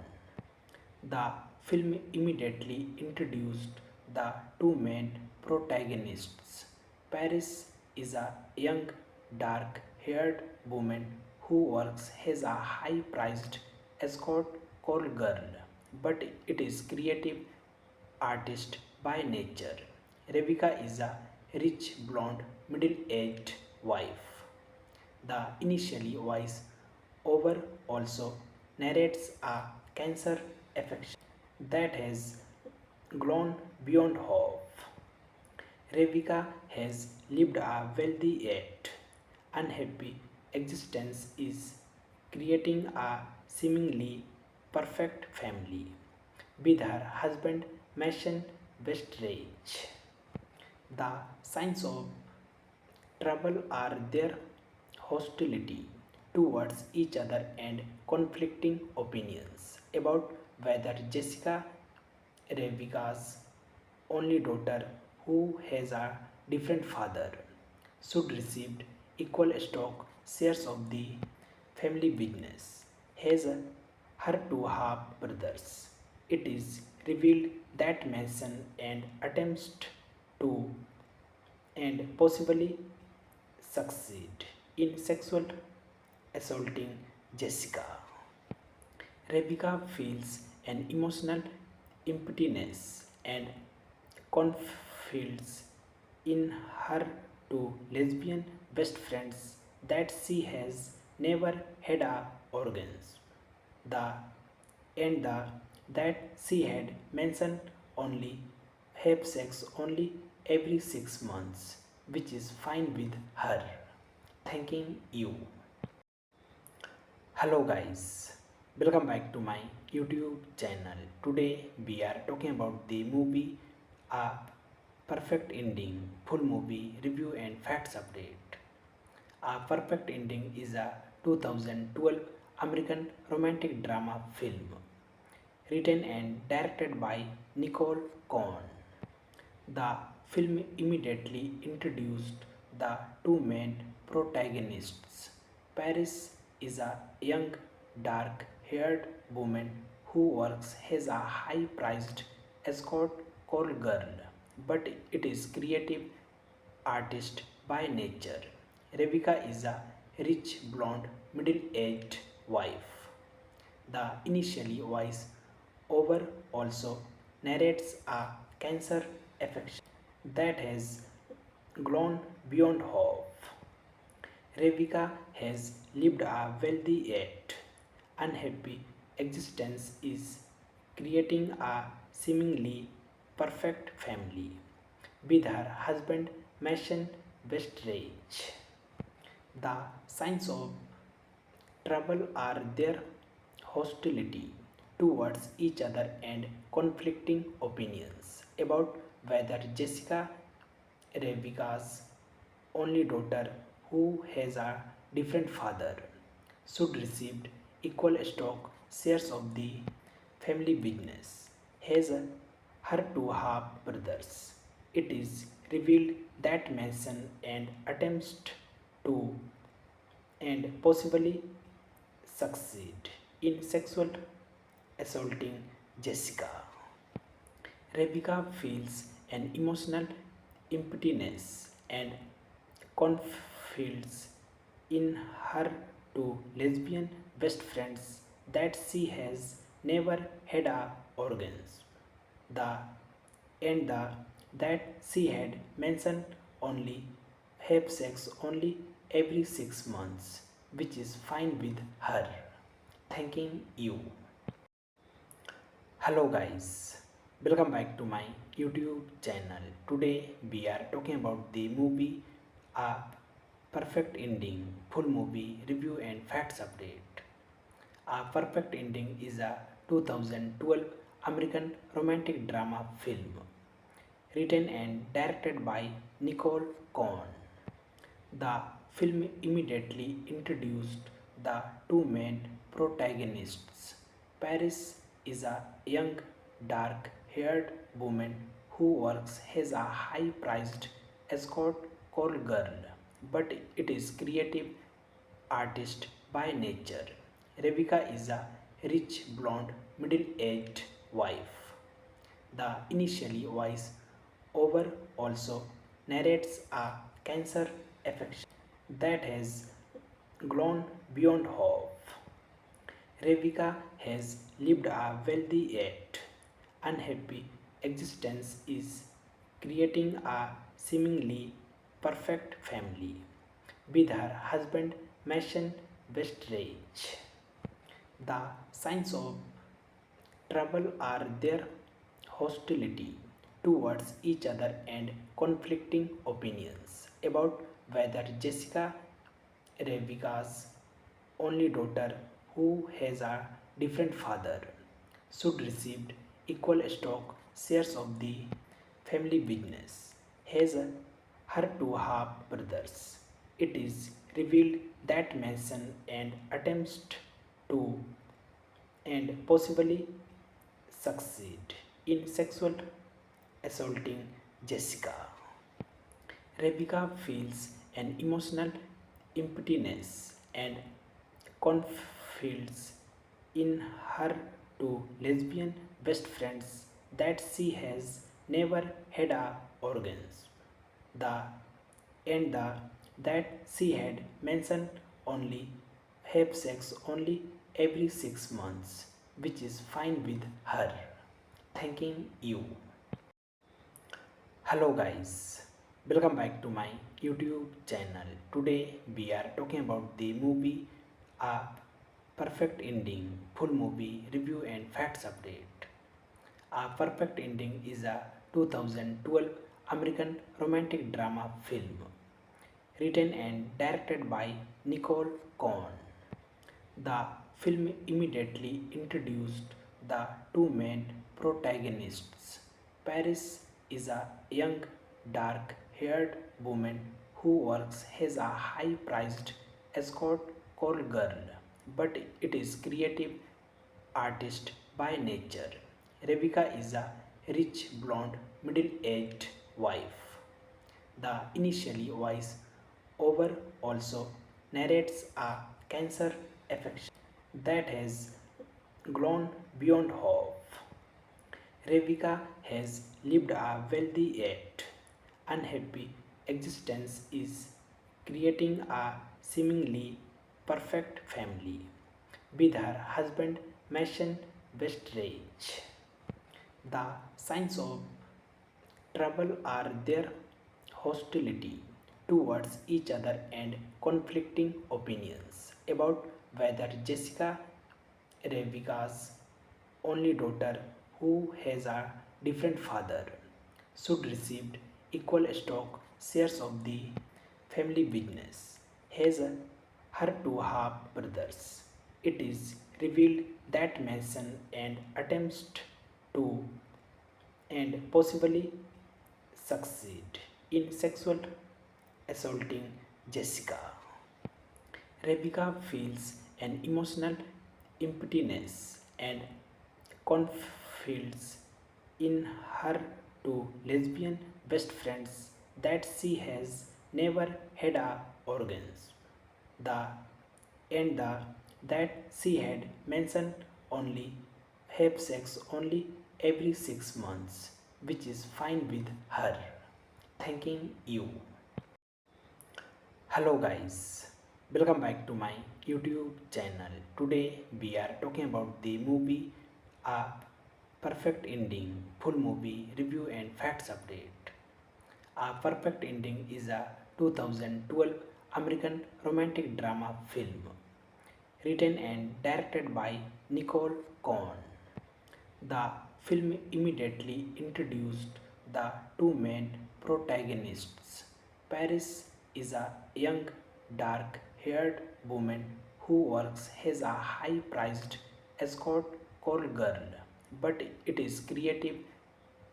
Speaker 1: The film immediately introduced the two main protagonists. Paris is a young, dark haired woman who works as a high priced escort call girl, but it is creative artist by nature. Rebecca is a rich blonde middle aged wife. The initially voice over also narrates a cancer affection that has grown beyond hope. Rebecca has lived a wealthy yet unhappy existence is creating a seemingly perfect family with her husband Mason Westridge. The signs of trouble are their hostility towards each other and conflicting opinions about whether Jessica, Rebecca's only daughter who has a different father, should receive equal stock shares of the family business, has her two half brothers. It is revealed that Manson and attempts to and possibly succeed in sexual assaulting Jessica. Rebecca feels an emotional emptiness and confides in her two lesbian best friends that she has never had a organs. The and the that she had mentioned only have sex only every 6 months, which is fine with her. Thanking you. Hello guys, welcome back to my YouTube channel. Today we are talking about the movie A Perfect Ending, full movie review and facts update. A Perfect Ending is a 2012 American romantic drama film written and directed by Nicole Cohn. The film immediately introduced the two main protagonists. Paris is a young, dark haired woman who works as a high priced escort call girl, but it is creative artist by nature. Rebecca is a rich blonde middle aged wife. The initially voice over also narrates a cancer affection that has grown beyond hope. Rebecca has lived a wealthy yet unhappy existence is creating a seemingly perfect family with her husband Mason Westridge. The signs of trouble are their hostility towards each other and conflicting opinions about whether Jessica, Rebecca's only daughter who has a different father, should receive equal stock shares of the family business, has her two half brothers. It is revealed that Manson and attempts to and possibly succeed in sexual assaulting Jessica. Rebecca feels an emotional emptiness and confides in her two lesbian best friends that she has never had a organs. The the that she had mentioned only have sex only every 6 months, which is fine with her. Thanking you. Hello guys, welcome back to my YouTube channel. Today we are talking about the movie A Perfect ending, full movie review and facts update. A Perfect Ending is a 2012 American romantic drama film written and directed by Nicole Cohn. The film immediately introduced the two main protagonists. Paris is a young, dark haired woman who works as a high priced escort call girl, but it is creative artist by nature. Rebecca is a rich blonde middle aged wife. The initially voice over also narrates a cancer affection that has grown beyond hope. Rebecca has lived a wealthy yet unhappy existence is creating a seemingly perfect family with her husband Mason Westridge. The signs of trouble are their hostility towards each other and conflicting opinions about whether Jessica, Rebecca's only daughter who has a different father, should receive equal stock shares of the family business. Has her two half brothers. It is revealed that Manson and attempts to and possibly succeed in sexual assaulting Jessica. Rebecca feels an emotional emptiness and confides in her two lesbian best friends that she has never had a organs. The and the that she had mentioned only have sex only every 6 months, which is fine with her. Thanking you. Hello guys, welcome back to my YouTube channel. Today we are talking about the movie A Perfect Ending, full movie review and facts update. A Perfect Ending is a 2012 American romantic drama film written and directed by Nicole Cohn. The film immediately introduced the two main protagonists. Paris is a young, dark haired woman who works as a high priced escort call girl, but it is creative artist by nature. Rebecca is a rich blonde middle aged wife. The initially voice over also narrates a cancer affection that has grown beyond hope. Rebecca has lived a wealthy yet unhappy existence is creating a seemingly perfect family with her husband Mason Westridge. The signs of trouble are their hostility towards each other and conflicting opinions about whether Jessica, Rebecca's only daughter who has a different father, should receive equal stock shares of the family business. Has her two half brothers. It is revealed that Manson and attempts to and possibly succeed in sexual assaulting Jessica. Rebecca feels an emotional emptiness and confides in her two lesbian best friends that she has never had a organs. The the that she had mentioned only have sex only every 6 months, which is fine with her. Thanking you. Hello guys, welcome back to my YouTube channel. Today we are talking about the movie A Perfect Ending, full movie review and facts update. A Perfect Ending is a 2012 American romantic drama film written and directed by Nicole Cohn. The film immediately introduced the two main protagonists. Paris is a young, dark haired woman who works as a high priced escort call girl, but it is creative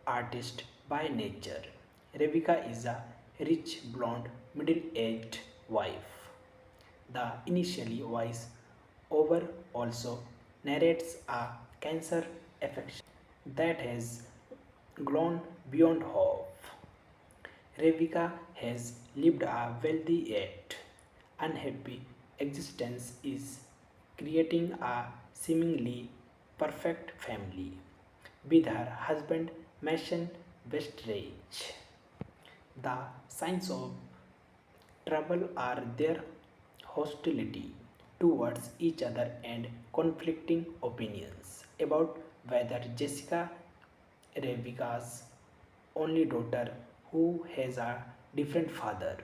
Speaker 1: artist by nature. Rebecca is a rich blonde middle aged wife. The initially voice over also narrates a cancer affection that has grown beyond hope. Rebecca has lived a wealthy yet unhappy existence is creating a seemingly perfect family with her husband Mason Westridge. The signs of trouble are their hostility towards each other and conflicting opinions about whether Jessica, Rebecca's only daughter who has a different father,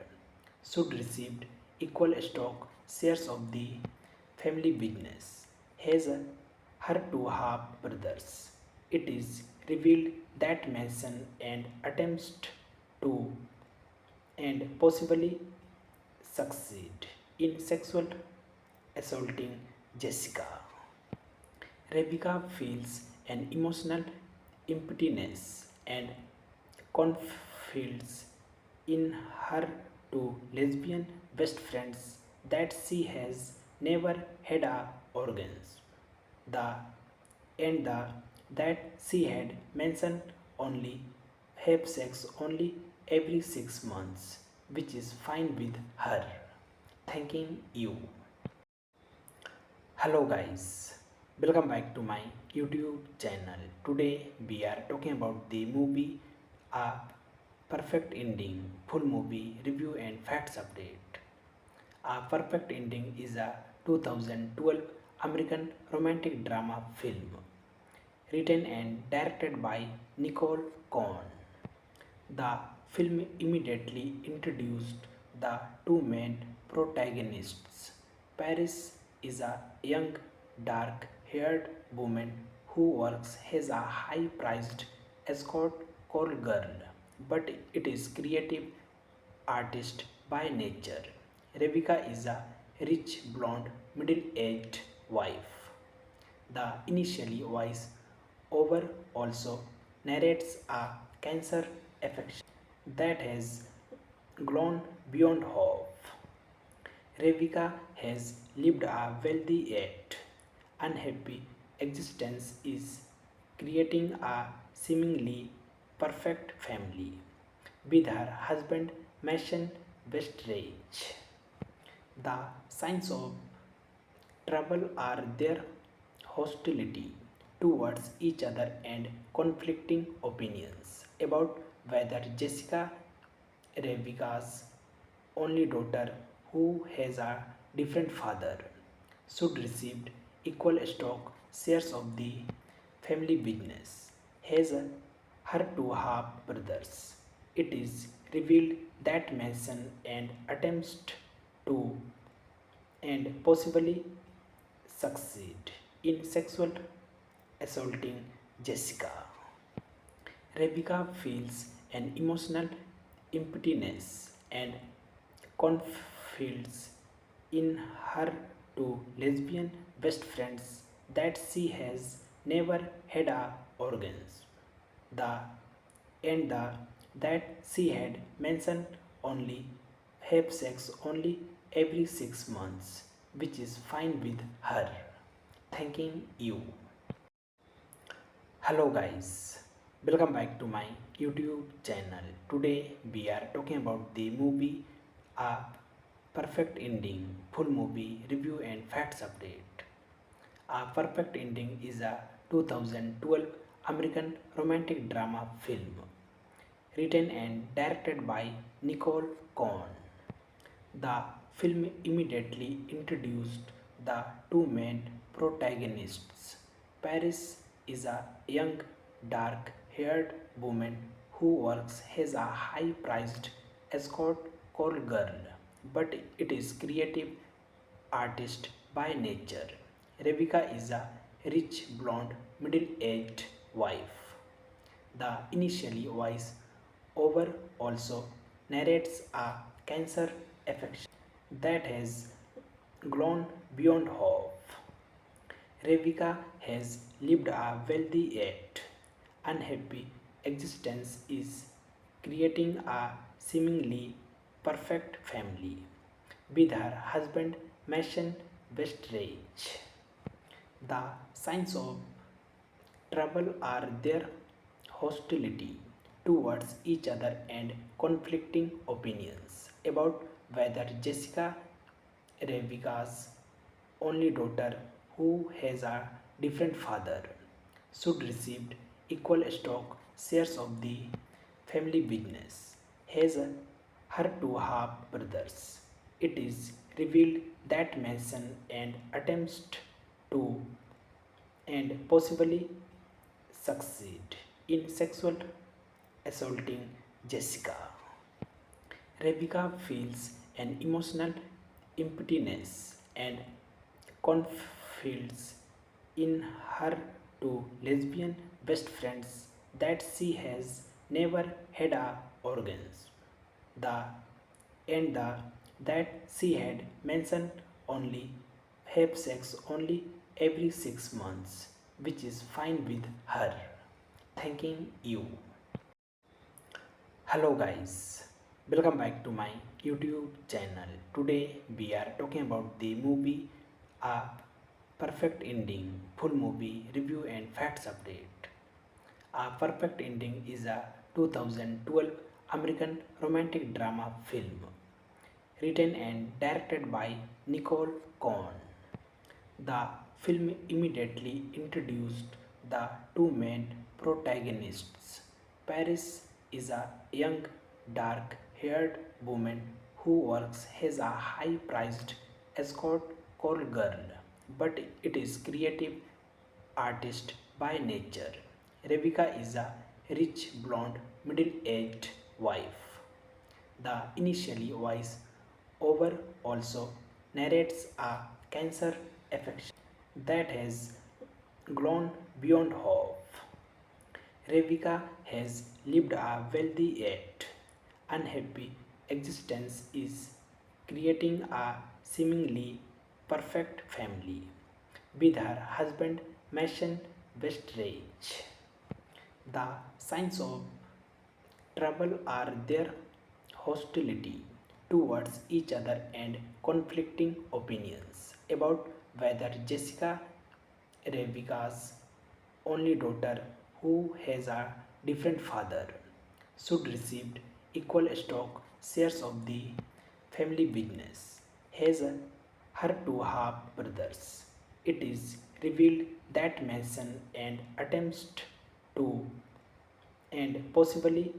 Speaker 1: should receive equal stock shares of the family business. Has her two half brothers. It is revealed that Manson and attempts to and possibly succeed in sexual assaulting Jessica. Rebecca feels an emotional emptiness and confides in her two lesbian best friends that she has never had a organs. The and the that she had mentioned only have sex only every 6 months, which is fine with her. Thanking you. Hello guys, welcome back to my YouTube channel. Today we are talking about the movie A Perfect Ending, full movie review and facts update. A Perfect Ending is a 2012 American romantic drama film written and directed by Nicole Cohn. The film immediately introduced the two main protagonists. Paris is a young, dark haired woman who works as a high priced escort call girl, but it is creative artist by nature. Rebecca is a rich blonde middle aged wife. The initially voice over also narrates a cancer affection that has grown beyond hope. Rebecca has lived a wealthy yet unhappy existence is creating a seemingly perfect family with her husband Mason Westridge. The signs of trouble are their hostility towards each other and conflicting opinions about whether Jessica, Rebecca's only daughter who has a different father, should receive equal stock shares of the family business. Has her two half brothers. It is revealed that Manson and attempts to and possibly succeed in sexual assaulting Jessica. Rebecca feels an emotional emptiness and confides in her two lesbian best friends that she has never had a organs. The the that she had mentioned only have sex only every 6 months, which is fine with her. Thanking you. Hello guys, welcome back to my YouTube channel. Today we are talking about the movie A Perfect Ending, full movie review and facts update. A Perfect Ending is a 2012 American romantic drama film written and directed by Nicole Cohn. The film immediately introduced the two main protagonists. Paris is a young, dark haired woman who works as a high priced escort call girl, but it is creative artist by nature. Rebecca is a rich blonde middle aged wife. The initially voice over also narrates a cancer affection that has grown beyond hope. Revika has lived a wealthy yet unhappy existence is creating a seemingly perfect family with her husband Mason Westridge. The signs of trouble are their hostility towards each other and conflicting opinions about whether Jessica, Rebecca's only daughter who has a different father, should receive equal stock shares of the family business, has her two half brothers. It is revealed that Manson and attempts to and possibly succeed in sexual assaulting Jessica. Rebecca feels an emotional emptiness and confides in her two lesbian best friends that she has never had a organs. The and the that she had mentioned only have sex only every 6 months, which is fine with her. Thanking you. Hello guys, welcome back to my YouTube channel. Today we are talking about the movie A Perfect Ending, full movie review and facts update. A Perfect Ending is a 2012 American romantic drama film written and directed by Nicole Cohn. The film immediately introduced the two main protagonists. Paris is a young, dark haired woman who works as a high priced escort call girl, but it is creative artist by nature. Rebecca is a rich blonde middle aged wife. The initially voice over also narrates a cancer affection that has grown beyond hope. Rebecca has lived a wealthy yet unhappy existence is creating a seemingly perfect family with her husband Mason Westridge. The signs of trouble are their hostility towards each other and conflicting opinions about whether Jessica, Rebecca's only daughter who has a different father, should receive equal stock shares of the family business, has her two half brothers. It is revealed that Manson and attempts to and possibly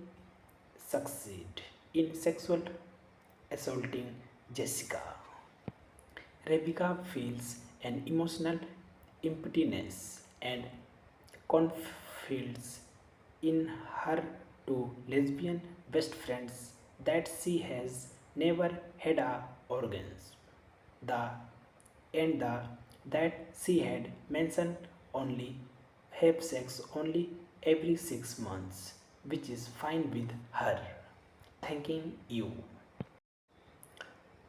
Speaker 1: succeed in sexual assaulting Jessica. Rebecca feels an emotional emptiness and confides in her two lesbian best friends that she has never had a organs. The the that she had mentioned only have sex only every 6 months, which is fine with her. Thanking you.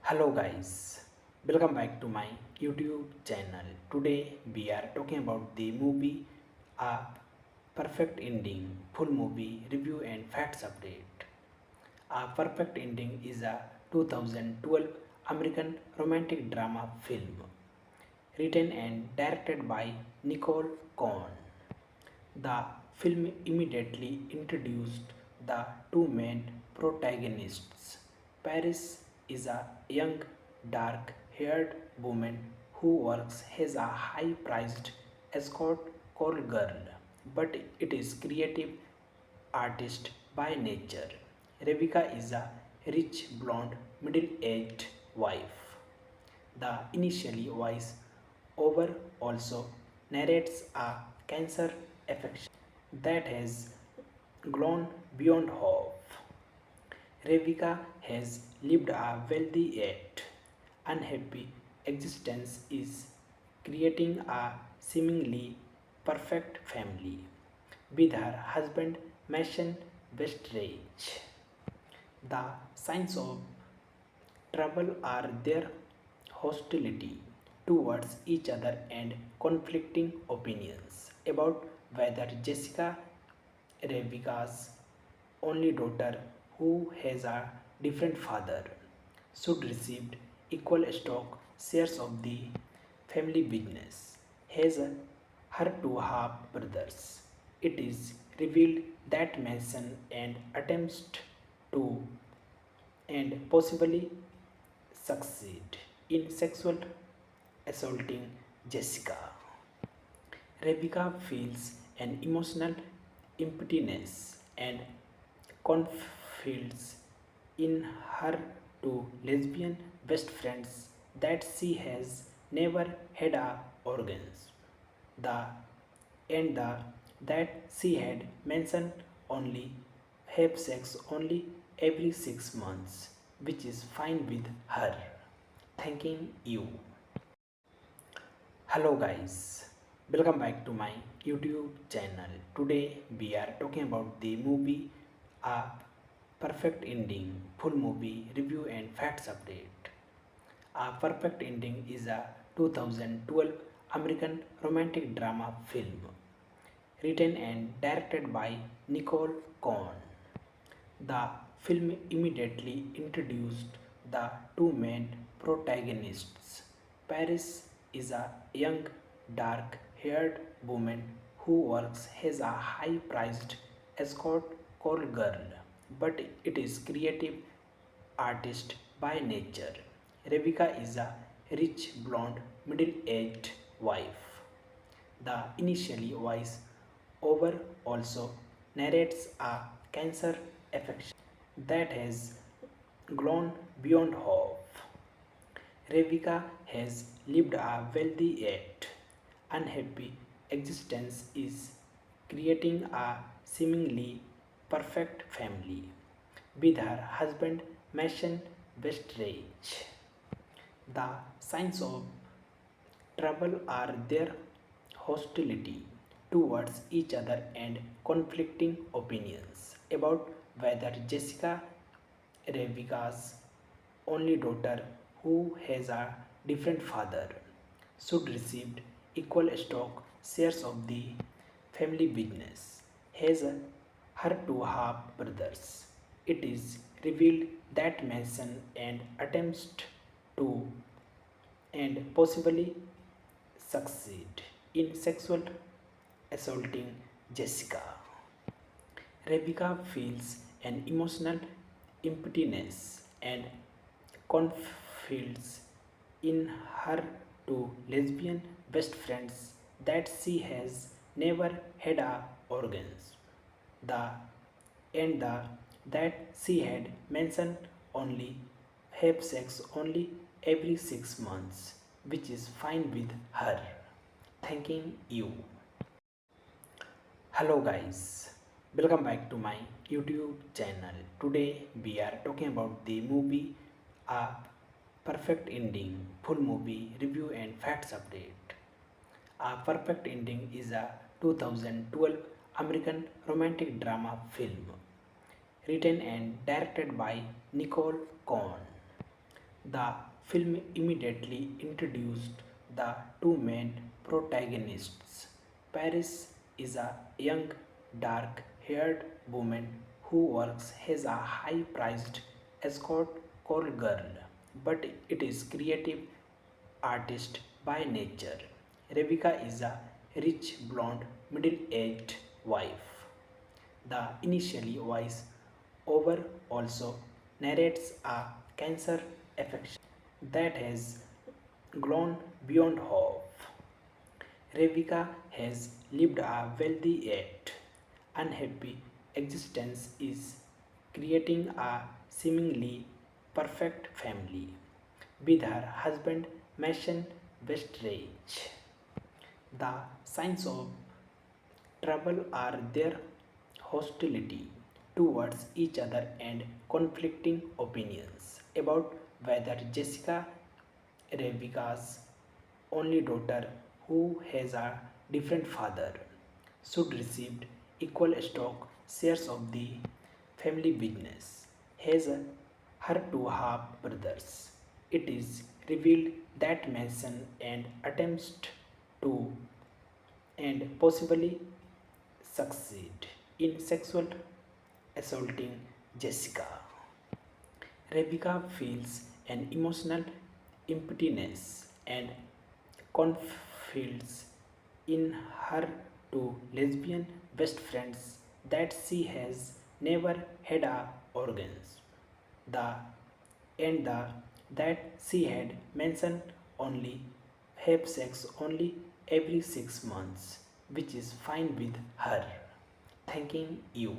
Speaker 1: Hello guys, welcome back to my YouTube channel. Today we are talking about the movie A Perfect Ending, full movie review and facts update. A Perfect Ending is a 2012 American romantic drama film written and directed by Nicole Cohn. The film immediately introduced the two main protagonists. Paris is a young, dark haired woman who works as a high priced escort call girl, but it is creative artist by nature. Rebecca is a rich blonde middle aged wife. The initially voice over also narrates a cancer affection that has grown beyond hope. Rebecca has lived a wealthy yet unhappy existence is creating a seemingly perfect family with her husband Mason Westridge. The signs of trouble are their hostility towards each other and conflicting opinions about whether Jessica, Rebecca's only daughter who has a different father, should receive equal stock shares of the family business, has her two half brothers. It is revealed that Manson and attempts to and possibly succeed in sexual assaulting Jessica. Rebecca feels an emotional emptiness and confides in her two lesbian best friends that she has never had a organs. The and the that she had mentioned only have sex only every 6 months, which is fine with her. Thanking you. Hello guys, welcome back to my YouTube channel. Today we are talking about the movie A Perfect Ending, full movie review and facts update. A Perfect Ending is a 2012 American romantic drama film written and directed by Nicole Cohn. The film immediately introduced the two main protagonists. Paris is a young, dark haired woman who works as a high priced escort call girl, but it is creative artist by nature. Rebecca is a rich blonde middle aged wife. The initially voice over also narrates a cancer affection that has grown beyond hope. Rebecca has lived a wealthy yet unhappy existence is creating a seemingly perfect family with her husband Mason Westridge. The signs of trouble are their hostility towards each other and conflicting opinions about whether Jessica, Rebecca's only daughter who has a different father, should receive equal stock shares of the family business, has her two half brothers. It is revealed that Manson and attempts to and possibly succeed in sexual assaulting Jessica. Rebecca feels an emotional emptiness and confides in her two lesbian best friends that she has never had a organs. The the that she had mentioned only have sex only every 6 months, which is fine with her. Thanking you. Hello guys, welcome back to my YouTube channel. Today we are talking about the movie A Perfect Ending, full movie review and facts update. A Perfect Ending is a 2012 American romantic drama film written and directed by Nicole Cohn. The film immediately introduced the two main protagonists. Paris is a young, dark haired woman who works as a high priced escort call girl, but it is creative artist by nature. Rebecca is a rich blonde middle aged wife. The initially voice over also narrates a cancer affection that has grown beyond hope. Rebecca has lived a wealthy yet unhappy existence is creating a seemingly perfect family with her husband Mason Westridge. The signs of trouble are their hostility towards each other and conflicting opinions about whether Jessica, Rebecca's only daughter who has a different father, should receive equal stock shares of the family business, has her two half brothers. It is revealed that Manson and attempts to and possibly succeed in sexual assaulting Jessica. Rebecca feels an emotional emptiness and confides in her two lesbian best friends that she has never had a organs. The and the that she had mentioned only have sex only every 6 months, which is fine with her. Thanking you.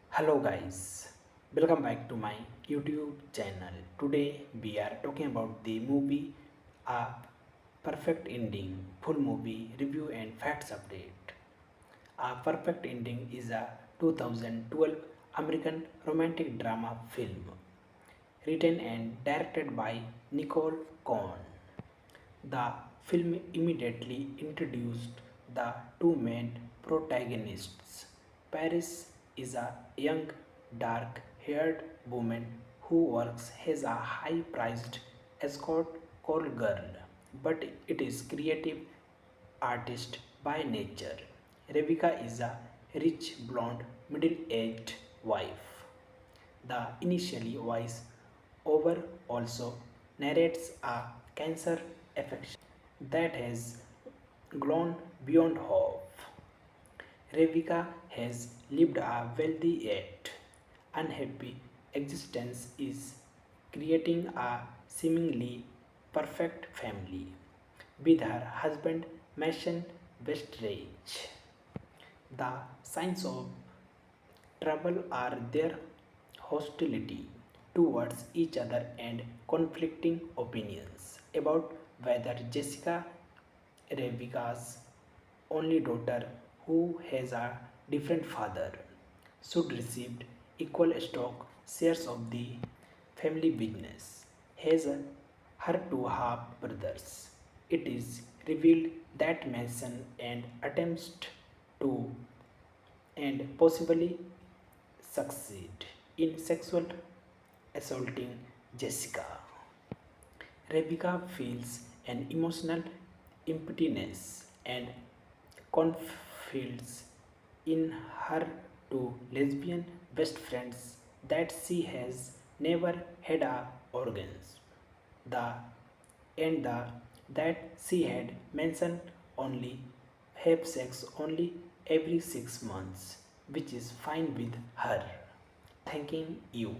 Speaker 1: Hello guys, welcome back to my YouTube channel. Today we are talking about the movie A Perfect Ending, full movie review and facts update. A Perfect Ending is a 2012 American romantic drama film written and directed by Nicole Cohn. The film immediately introduced the two main protagonists. Paris is a young, dark haired woman who works as a high priced escort call girl, but it is creative artist by nature. Rebecca is a rich blonde middle aged wife. The initially voice over also narrates a cancer affection that has grown beyond hope. Rebecca has lived a wealthy yet unhappy existence is creating a seemingly perfect family with her husband Mason Westridge. The signs of trouble are their hostility towards each other and conflicting opinions about whether Jessica, Rebecca's only daughter who has a different father, should receive equal stock shares of the family business. Has her two half brothers. It is revealed that Manson and attempts to and possibly succeed in sexual assaulting Jessica. Rebecca feels an emotional emptiness and confides in her two lesbian best friends that she has never had a organs. The the that she had mentioned only have sex only every 6 months, which is fine with her. Thanking you.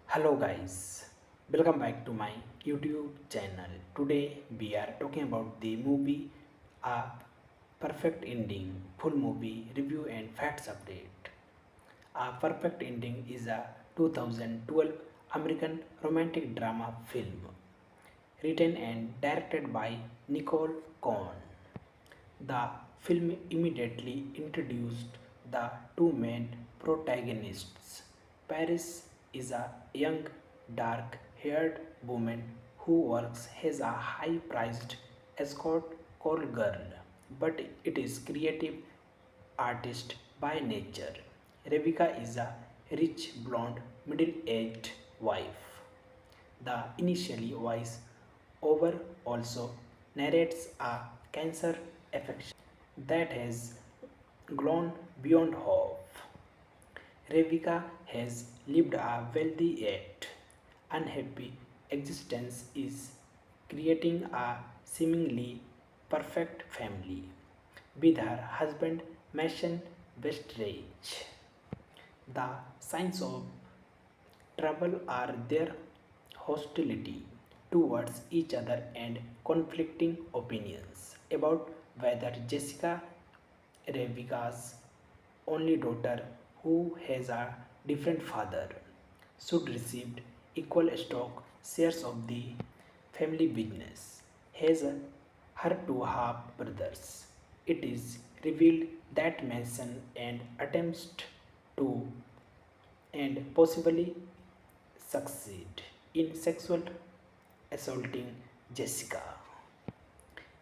Speaker 1: Hello guys, welcome back to my YouTube channel. Today we are talking about the movie A Perfect Ending, full movie review and facts update. A Perfect Ending is a 2012 American romantic drama film written and directed by Nicole Cohn. The film immediately introduced the two main protagonists. Paris is a young, dark haired woman who works as a high priced escort call girl, but it is creative artist by nature. Rebecca is a rich blonde middle aged wife. The initially voice over also narrates a cancer affection that has grown beyond hope. Rebecca has lived a wealthy yet unhappy existence is creating a seemingly perfect family with her husband Mason Westridge. The signs of trouble are their hostility towards each other and conflicting opinions about whether Jessica, Rebecca's only daughter who has a different father, should receive equal stock shares of the family business. Has her two half brothers. It is revealed that Manson and attempts to and possibly succeed in sexual assaulting Jessica.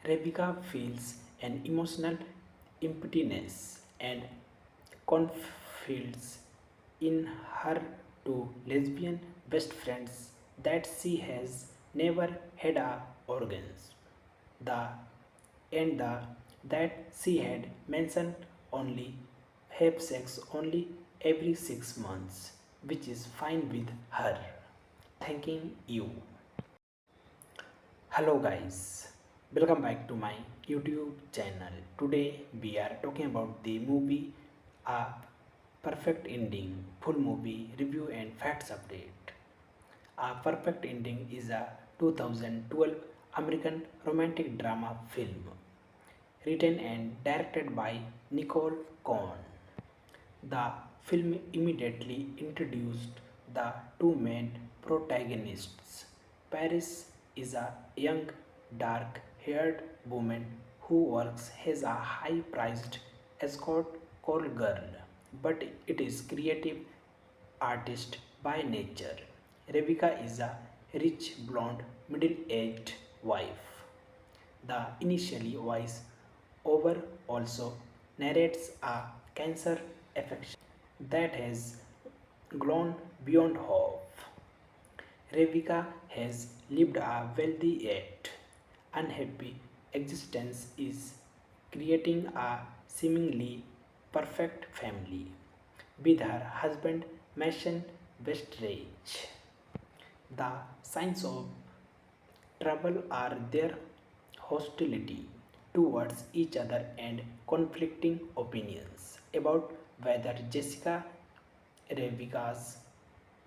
Speaker 1: Rebecca feels an emotional emptiness and confides in her two lesbian best friends that she has never had a organs. The and the that she had mentioned only have sex only every 6 months, which is fine with her. Thanking you. Hello guys, welcome back to my YouTube channel. Today we are talking about the movie A Perfect Ending, full movie review and facts update. A Perfect Ending is a 2012 American romantic drama film written and directed by Nicole Cohn. The film immediately introduced the two main protagonists. Paris is a young, dark haired woman who works as a high priced escort call girl, but it is creative artist by nature. Rebecca is a rich blonde middle aged wife. The initially voice over also narrates a cancer affection that has grown beyond hope. Rebecca has lived a wealthy yet unhappy existence is creating a seemingly perfect family with her husband Mason Westridge. The signs of trouble are their hostility towards each other and conflicting opinions about whether Jessica, Rebecca's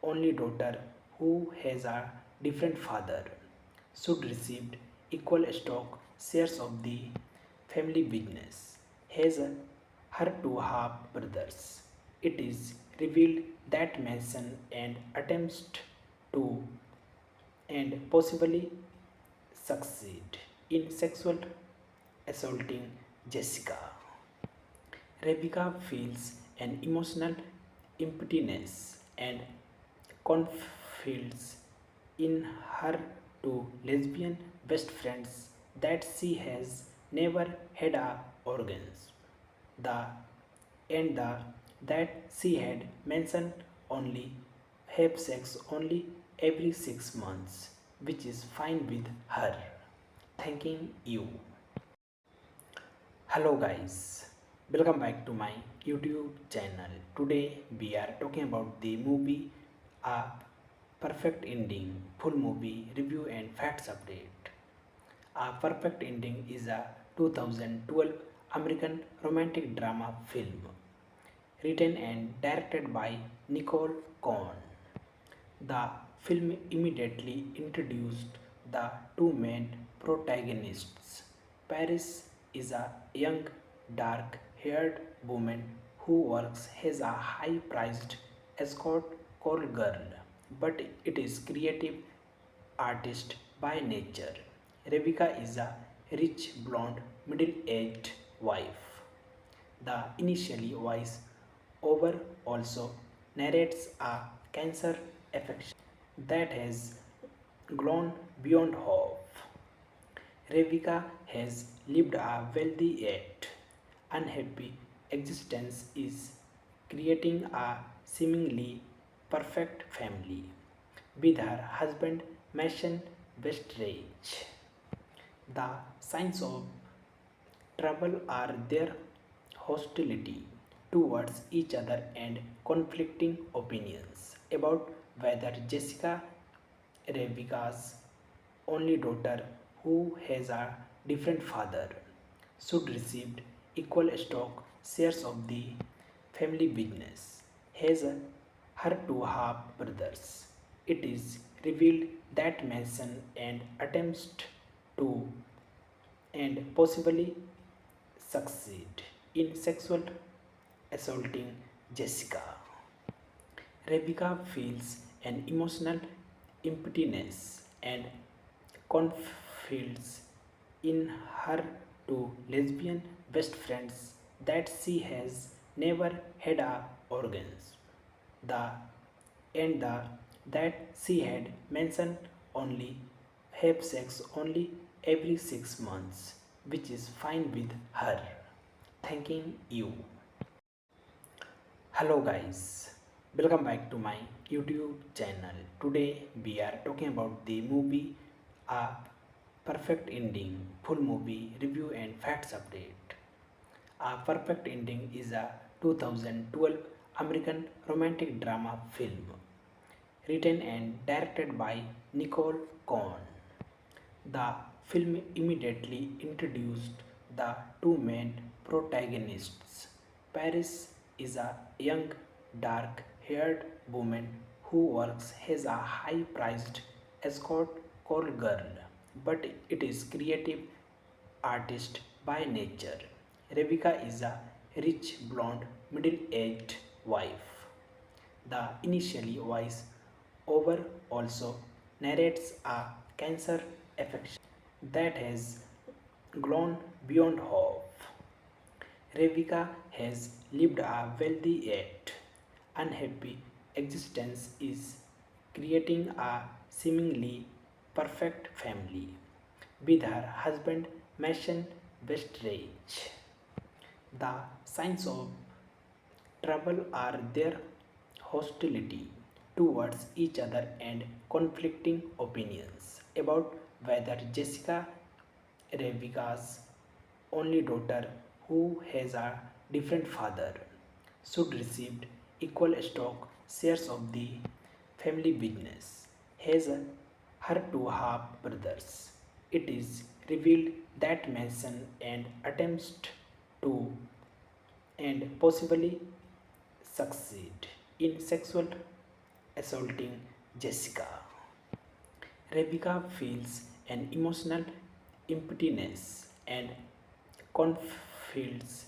Speaker 1: only daughter who has a different father, should receive equal stock shares of the family business. Has her two half brothers. It is revealed that Manson and attempts to and possibly succeed in sexual assaulting Jessica. Rebecca feels an emotional emptiness and confides in her two lesbian best friends that she has never had a organs. The the that she had mentioned only have sex only every 6 months, which is fine with her. Thanking you. Hello guys, welcome back to my YouTube channel. Today we are talking about the movie A Perfect Ending, full movie review and facts update. A Perfect Ending is a 2012 American romantic drama film written and directed by Nicole Cohn. The film immediately introduced the two main protagonists. Paris is a young, dark haired woman who works as a high priced escort call girl, but it is creative artist by nature. Rebecca is a rich blonde middle aged wife. The initially voice over also narrates a cancer affection that has grown beyond hope. Rebecca has lived a wealthy yet unhappy existence is creating a seemingly perfect family with her husband Mason Westridge. The signs of trouble are their hostility towards each other and conflicting opinions about whether Jessica, Rebecca's only daughter who has a different father, should receive equal stock shares of the family business. Has her two half brothers. It is revealed that Manson and attempts to and possibly succeed in sexual assaulting Jessica. Rebecca feels an emotional emptiness and confides in her two lesbian best friends that she has never had a organs. The the that she had mentioned only have sex only every 6 months, which is fine with her. Thanking you. Hello guys, Welcome back to my YouTube channel. Today we are talking about the movie A Perfect Ending, full movie review and facts update. A Perfect Ending is a 2012 American romantic drama film written and directed by Nicole Cohn. The film immediately introduced the two main protagonists. Paris is a young, dark haired woman who works as a high priced escort call girl, but it is creative artist by nature. Rebecca is a rich blonde middle aged wife. The initially voice over also narrates a cancer affection that has grown beyond hope. Rebecca has lived a wealthy yet unhappy existence is creating a seemingly perfect family with her husband Mason Westridge. The signs of trouble are their hostility towards each other and conflicting opinions about whether Jessica, Rebecca's only daughter who has a different father, should receive equal stock shares of the family business. Has her two half brothers. It is revealed that Manson and attempts to and possibly succeed in sexual assaulting Jessica. Rebecca feels an emotional emptiness and confides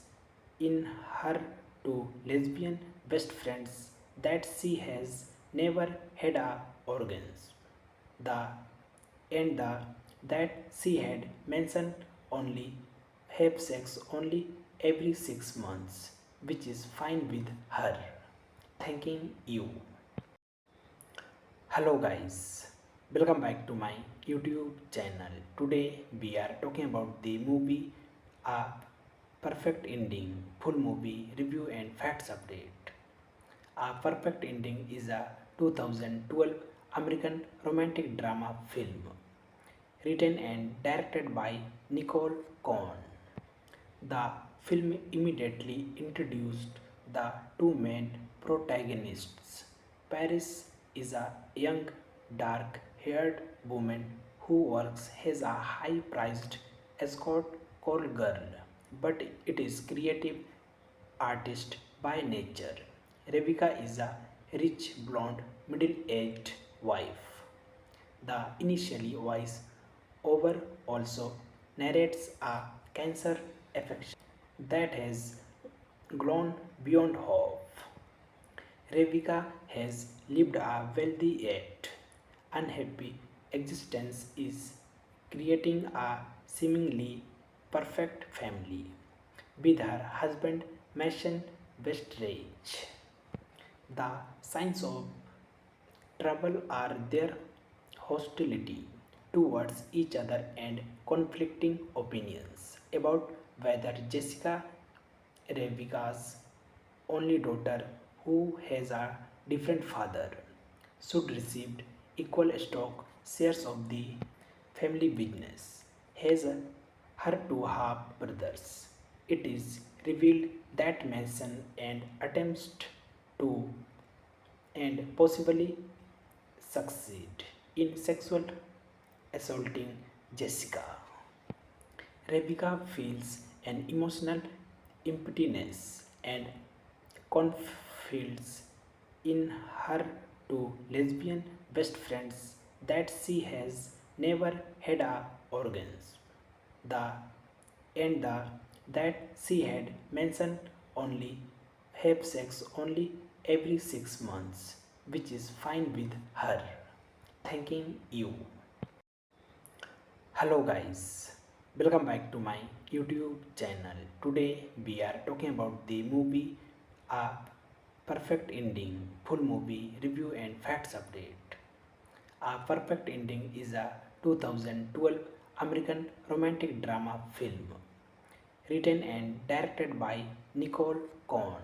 Speaker 1: in her two lesbian best friends that she has never had a organs. The and the that she had mentioned only have sex only every 6 months, which is fine with her. Thanking you. Hello guys, welcome back to my YouTube channel. Today we are talking about the movie A Perfect Ending, full movie review and facts update. A Perfect Ending is a 2012 American romantic drama film written and directed by Nicole Cohn. The film immediately introduced the two main protagonists. Paris is a young, dark haired woman who works as a high priced escort call girl, but it is creative artist by nature. Rebecca is a rich blonde middle aged wife. The initially voice over also narrates a cancer affection that has grown beyond hope. Rebecca has lived a wealthy yet unhappy existence is creating a seemingly perfect family with her husband Mason Westridge. The signs of trouble are their hostility towards each other and conflicting opinions about whether Jessica, Rebecca's only daughter who has a different father, should receive equal stock shares of the family business. Has her two half brothers. It is revealed that Manson and attempts to and possibly succeed in sexual assaulting Jessica. Rebecca feels an emotional emptiness and confides in her two lesbian best friends that she has never had a organs. The the that she had mentioned only have sex only every 6 months, which is fine with her. Thanking you. Hello guys, welcome back to my YouTube channel. Today we are talking about the movie A Perfect Ending, full movie review and facts update. A Perfect Ending is a 2012 American romantic drama film written and directed by Nicole Cohn.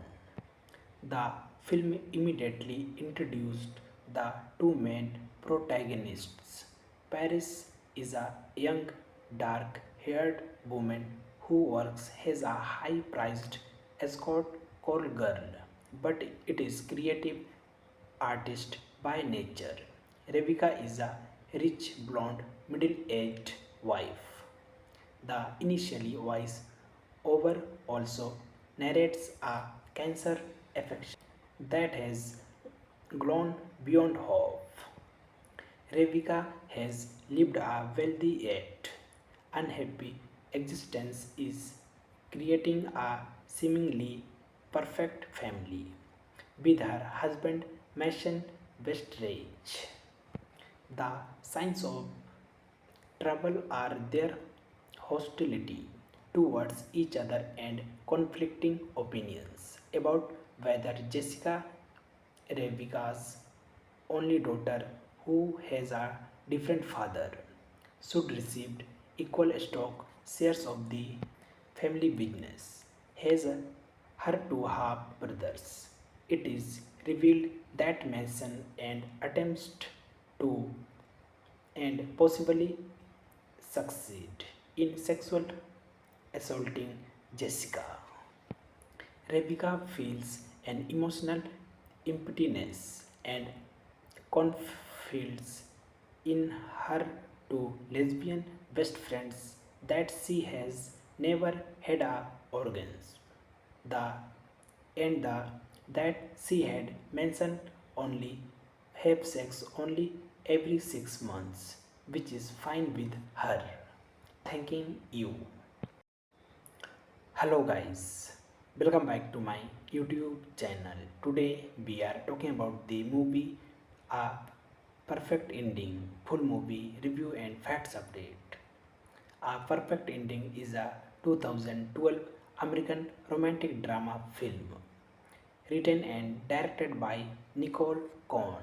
Speaker 1: The film immediately introduced the two main protagonists. Paris is a young, dark haired woman who works as a high priced escort call girl, but it is creative artist by nature. Rebecca is a rich blonde middle aged wife. The initially voice over also narrates a cancer affection that has grown beyond hope. Rebecca has lived a wealthy yet unhappy existence is creating a seemingly perfect family with her husband Mason Westridge. The signs of trouble are their hostility towards each other and conflicting opinions about whether Jessica, Rebecca's only daughter who has a different father, should receive equal stock shares of the family business, has her two half brothers. It is revealed that Manson and attempts to and possibly succeed in sexual assaulting Jessica. Rebecca feels an emotional emptiness and confides in her two lesbian best friends that she has never had a organs. The and the that she had mentioned only have sex only every 6 months, which is fine with her. Thanking you. Hello guys, welcome back to my YouTube channel. Today we are talking about the movie A Perfect Ending, full movie review and facts update. A Perfect Ending is a 2012 American romantic drama film written and directed by Nicole Cohn.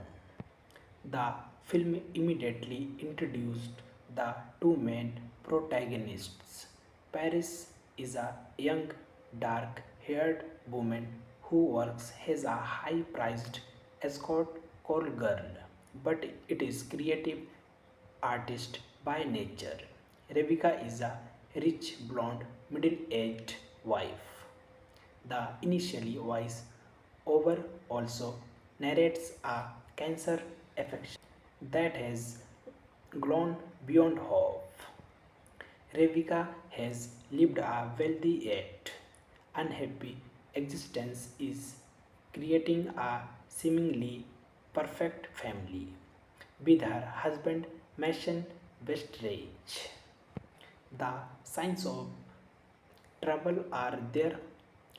Speaker 1: The film immediately introduced the two main protagonists. Paris is a young, dark haired woman who works as a high priced escort call girl, but it is creative artist by nature. Rebecca is a rich blonde middle aged wife. The initially voice over also narrates a cancer affection that has grown beyond hope. Rebecca has lived a wealthy yet unhappy existence is creating a seemingly perfect family with her husband Mason Westridge. The signs of trouble are their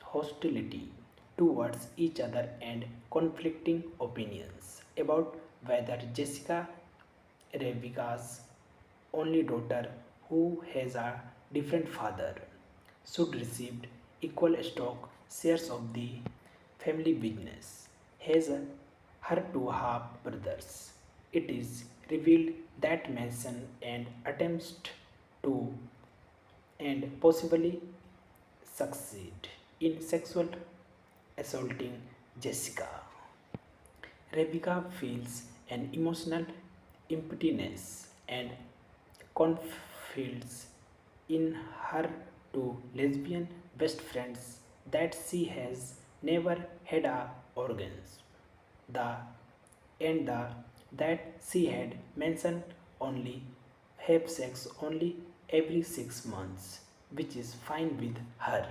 Speaker 1: hostility towards each other and conflicting opinions about whether Jessica, Rebecca's only daughter who has a different father, should receive equal stock shares of the family business, has her two half brothers. It is revealed that Manson and attempts to and possibly succeed in sexual assaulting Jessica. Rebecca feels an emotional emptiness and confides in her two lesbian best friends that she has never had a organs. The the that she had mentioned only have sex only every 6 months, which is fine with her.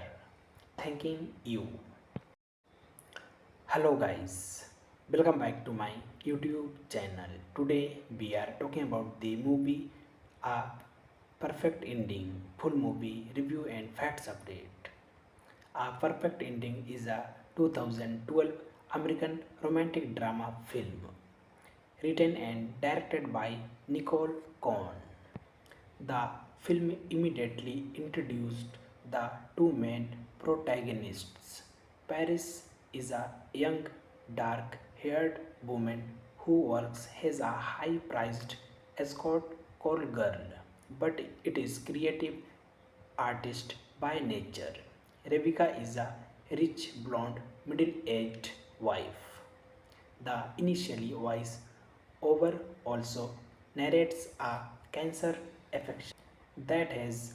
Speaker 1: Thanking you. Hello guys, welcome back to my YouTube channel. Today we are talking about the movie A Perfect Ending, full movie review and facts update. A Perfect Ending is a 2012 American romantic drama film written and directed by Nicole Cohn. The film immediately introduced the two main protagonists. Paris is a young, dark haired woman who works as a high priced escort call girl, but it is creative artist by nature. Rebecca is a rich blonde middle aged wife. The initially voice over also narrates a cancer affection that has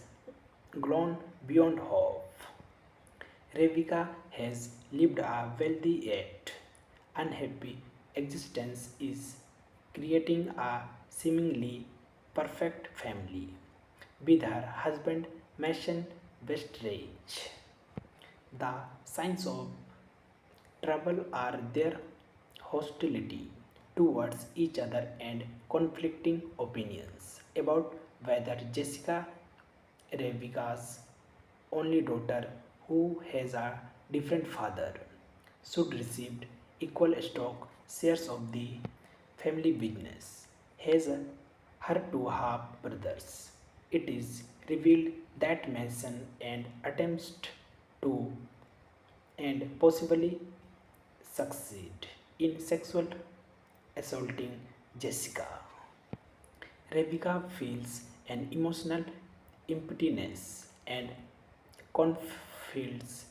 Speaker 1: grown beyond hope. Revika has lived a wealthy yet unhappy existence is creating a seemingly perfect family with her husband Mason Westridge. The signs of trouble are their hostility towards each other and conflicting opinions about whether Jessica, Rebecca's only daughter who has a different father, should receive equal stock shares of the family business, has her two half brothers. It is revealed that Manson and attempts to and possibly succeed in sexual assaulting Jessica. Rebecca feels an emotional emptiness and confides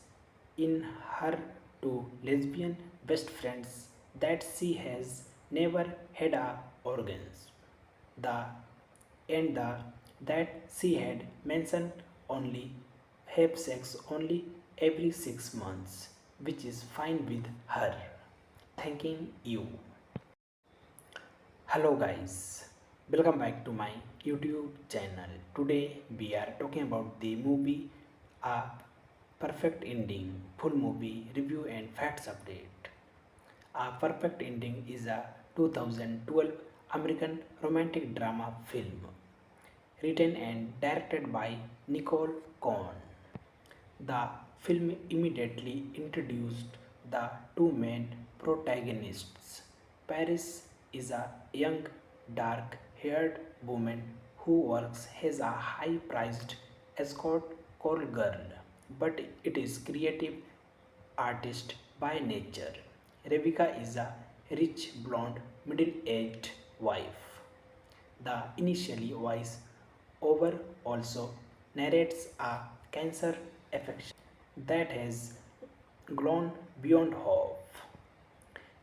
Speaker 1: in her two lesbian best friends that she has never had a organs. The and the that she had mentioned only have sex only every 6 months, which is fine with her. Thanking you. Hello guys, welcome back to my YouTube channel. Today we are talking about the movie A Perfect Ending, full movie review and facts update. A Perfect Ending is a 2012 American romantic drama film written and directed by Nicole Cohn. The film immediately introduced the two main protagonists. Paris is a young, dark haired woman who works as a high priced escort call girl, but it is creative artist by nature. Rebecca is a rich blonde middle aged wife. The initially voice over also narrates a cancer affection that has grown beyond hope.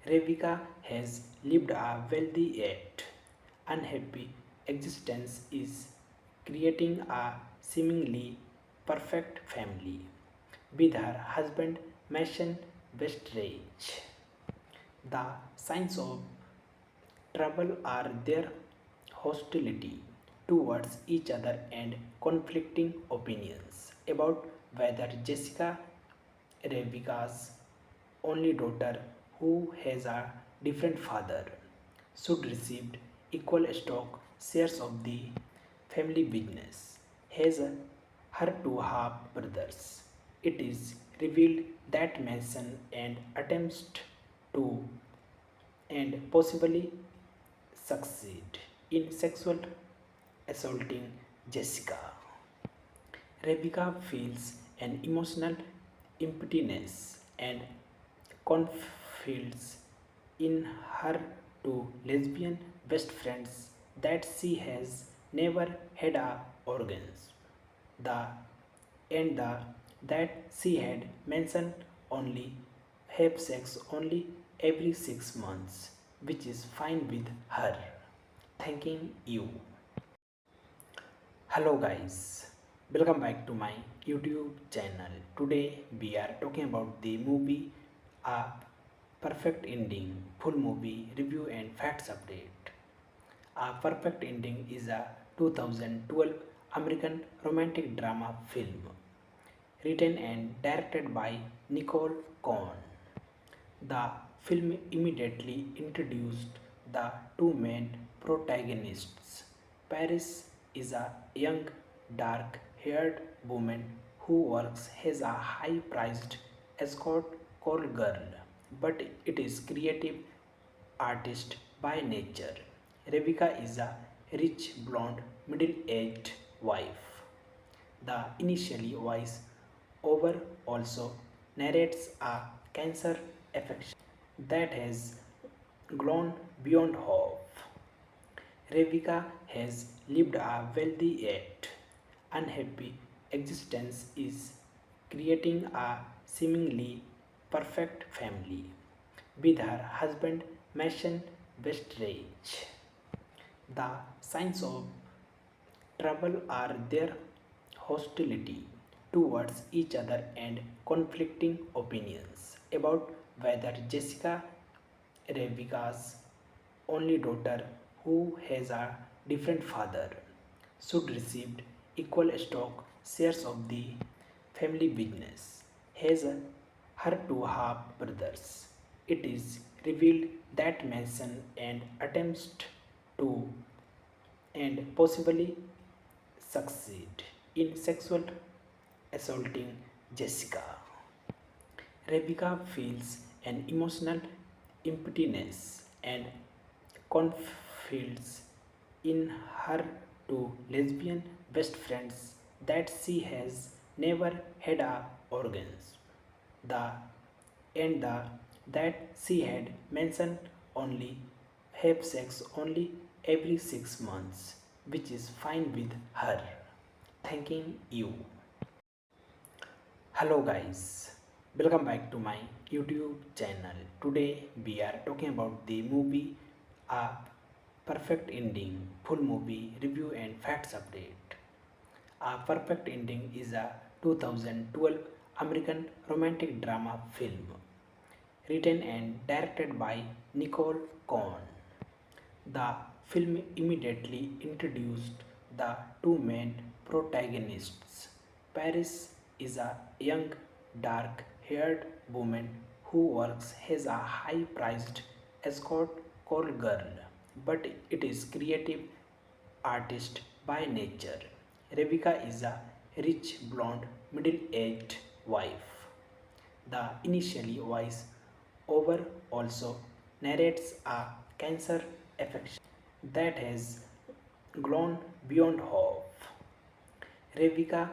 Speaker 1: Rebecca has lived a wealthy yet unhappy existence is creating a seemingly perfect family with her husband Mason Westridge. The signs of trouble are their hostility towards each other and conflicting opinions about whether Jessica, Rebecca's only daughter who has a different father, should receive equal stock shares of the family business, has her two half brothers. It is revealed that Manson and attempts to and possibly succeed in sexual assaulting Jessica. Rebecca feels an emotional emptiness and confides in her two lesbian best friends that she has never had a organs. The the that she had mentioned only have sex only every 6 months, which is fine with her. Thanking you. Hello guys, welcome back to my YouTube channel. Today we are talking about the movie A Perfect Ending, full movie review and facts update. A Perfect Ending is a 2012 American romantic drama film written and directed by Nicole Cohn. The film immediately introduced the two main protagonists. Paris is a young, dark haired woman who works as a high priced escort call girl, but it is creative artist by nature. Rebecca is a rich blonde middle aged wife. The initially voice over also narrates a cancer affection that has grown beyond hope. Rebecca has lived a wealthy yet unhappy existence is creating a seemingly perfect family with her husband Mason Westridge. The signs of trouble are their hostility towards each other and conflicting opinions about whether Jessica, Rebecca's only daughter who has a different father, should receive equal stock shares of the family business. Has her two half brothers. It is revealed that Manson and attempts to and possibly succeed in sexual assaulting Jessica. Rebecca feels an emotional emptiness and confides in her two lesbian best friends that she has never had a organs. The and the that she had mentioned only have sex only every 6 months, which is fine with her. Thanking you. Hello guys, welcome back to my YouTube channel. Today we are talking about the movie A Perfect Ending, full movie review and facts update. A Perfect Ending is a 2012 American romantic drama film written and directed by Nicole Cohn. The film immediately introduced the two main protagonists. Paris is a young, dark haired woman who works as a high priced escort call girl, but it is creative artist by nature. Rebecca is a rich blonde middle aged wife. The initially voice over also narrates a cancer affection that has grown beyond hope. Rebecca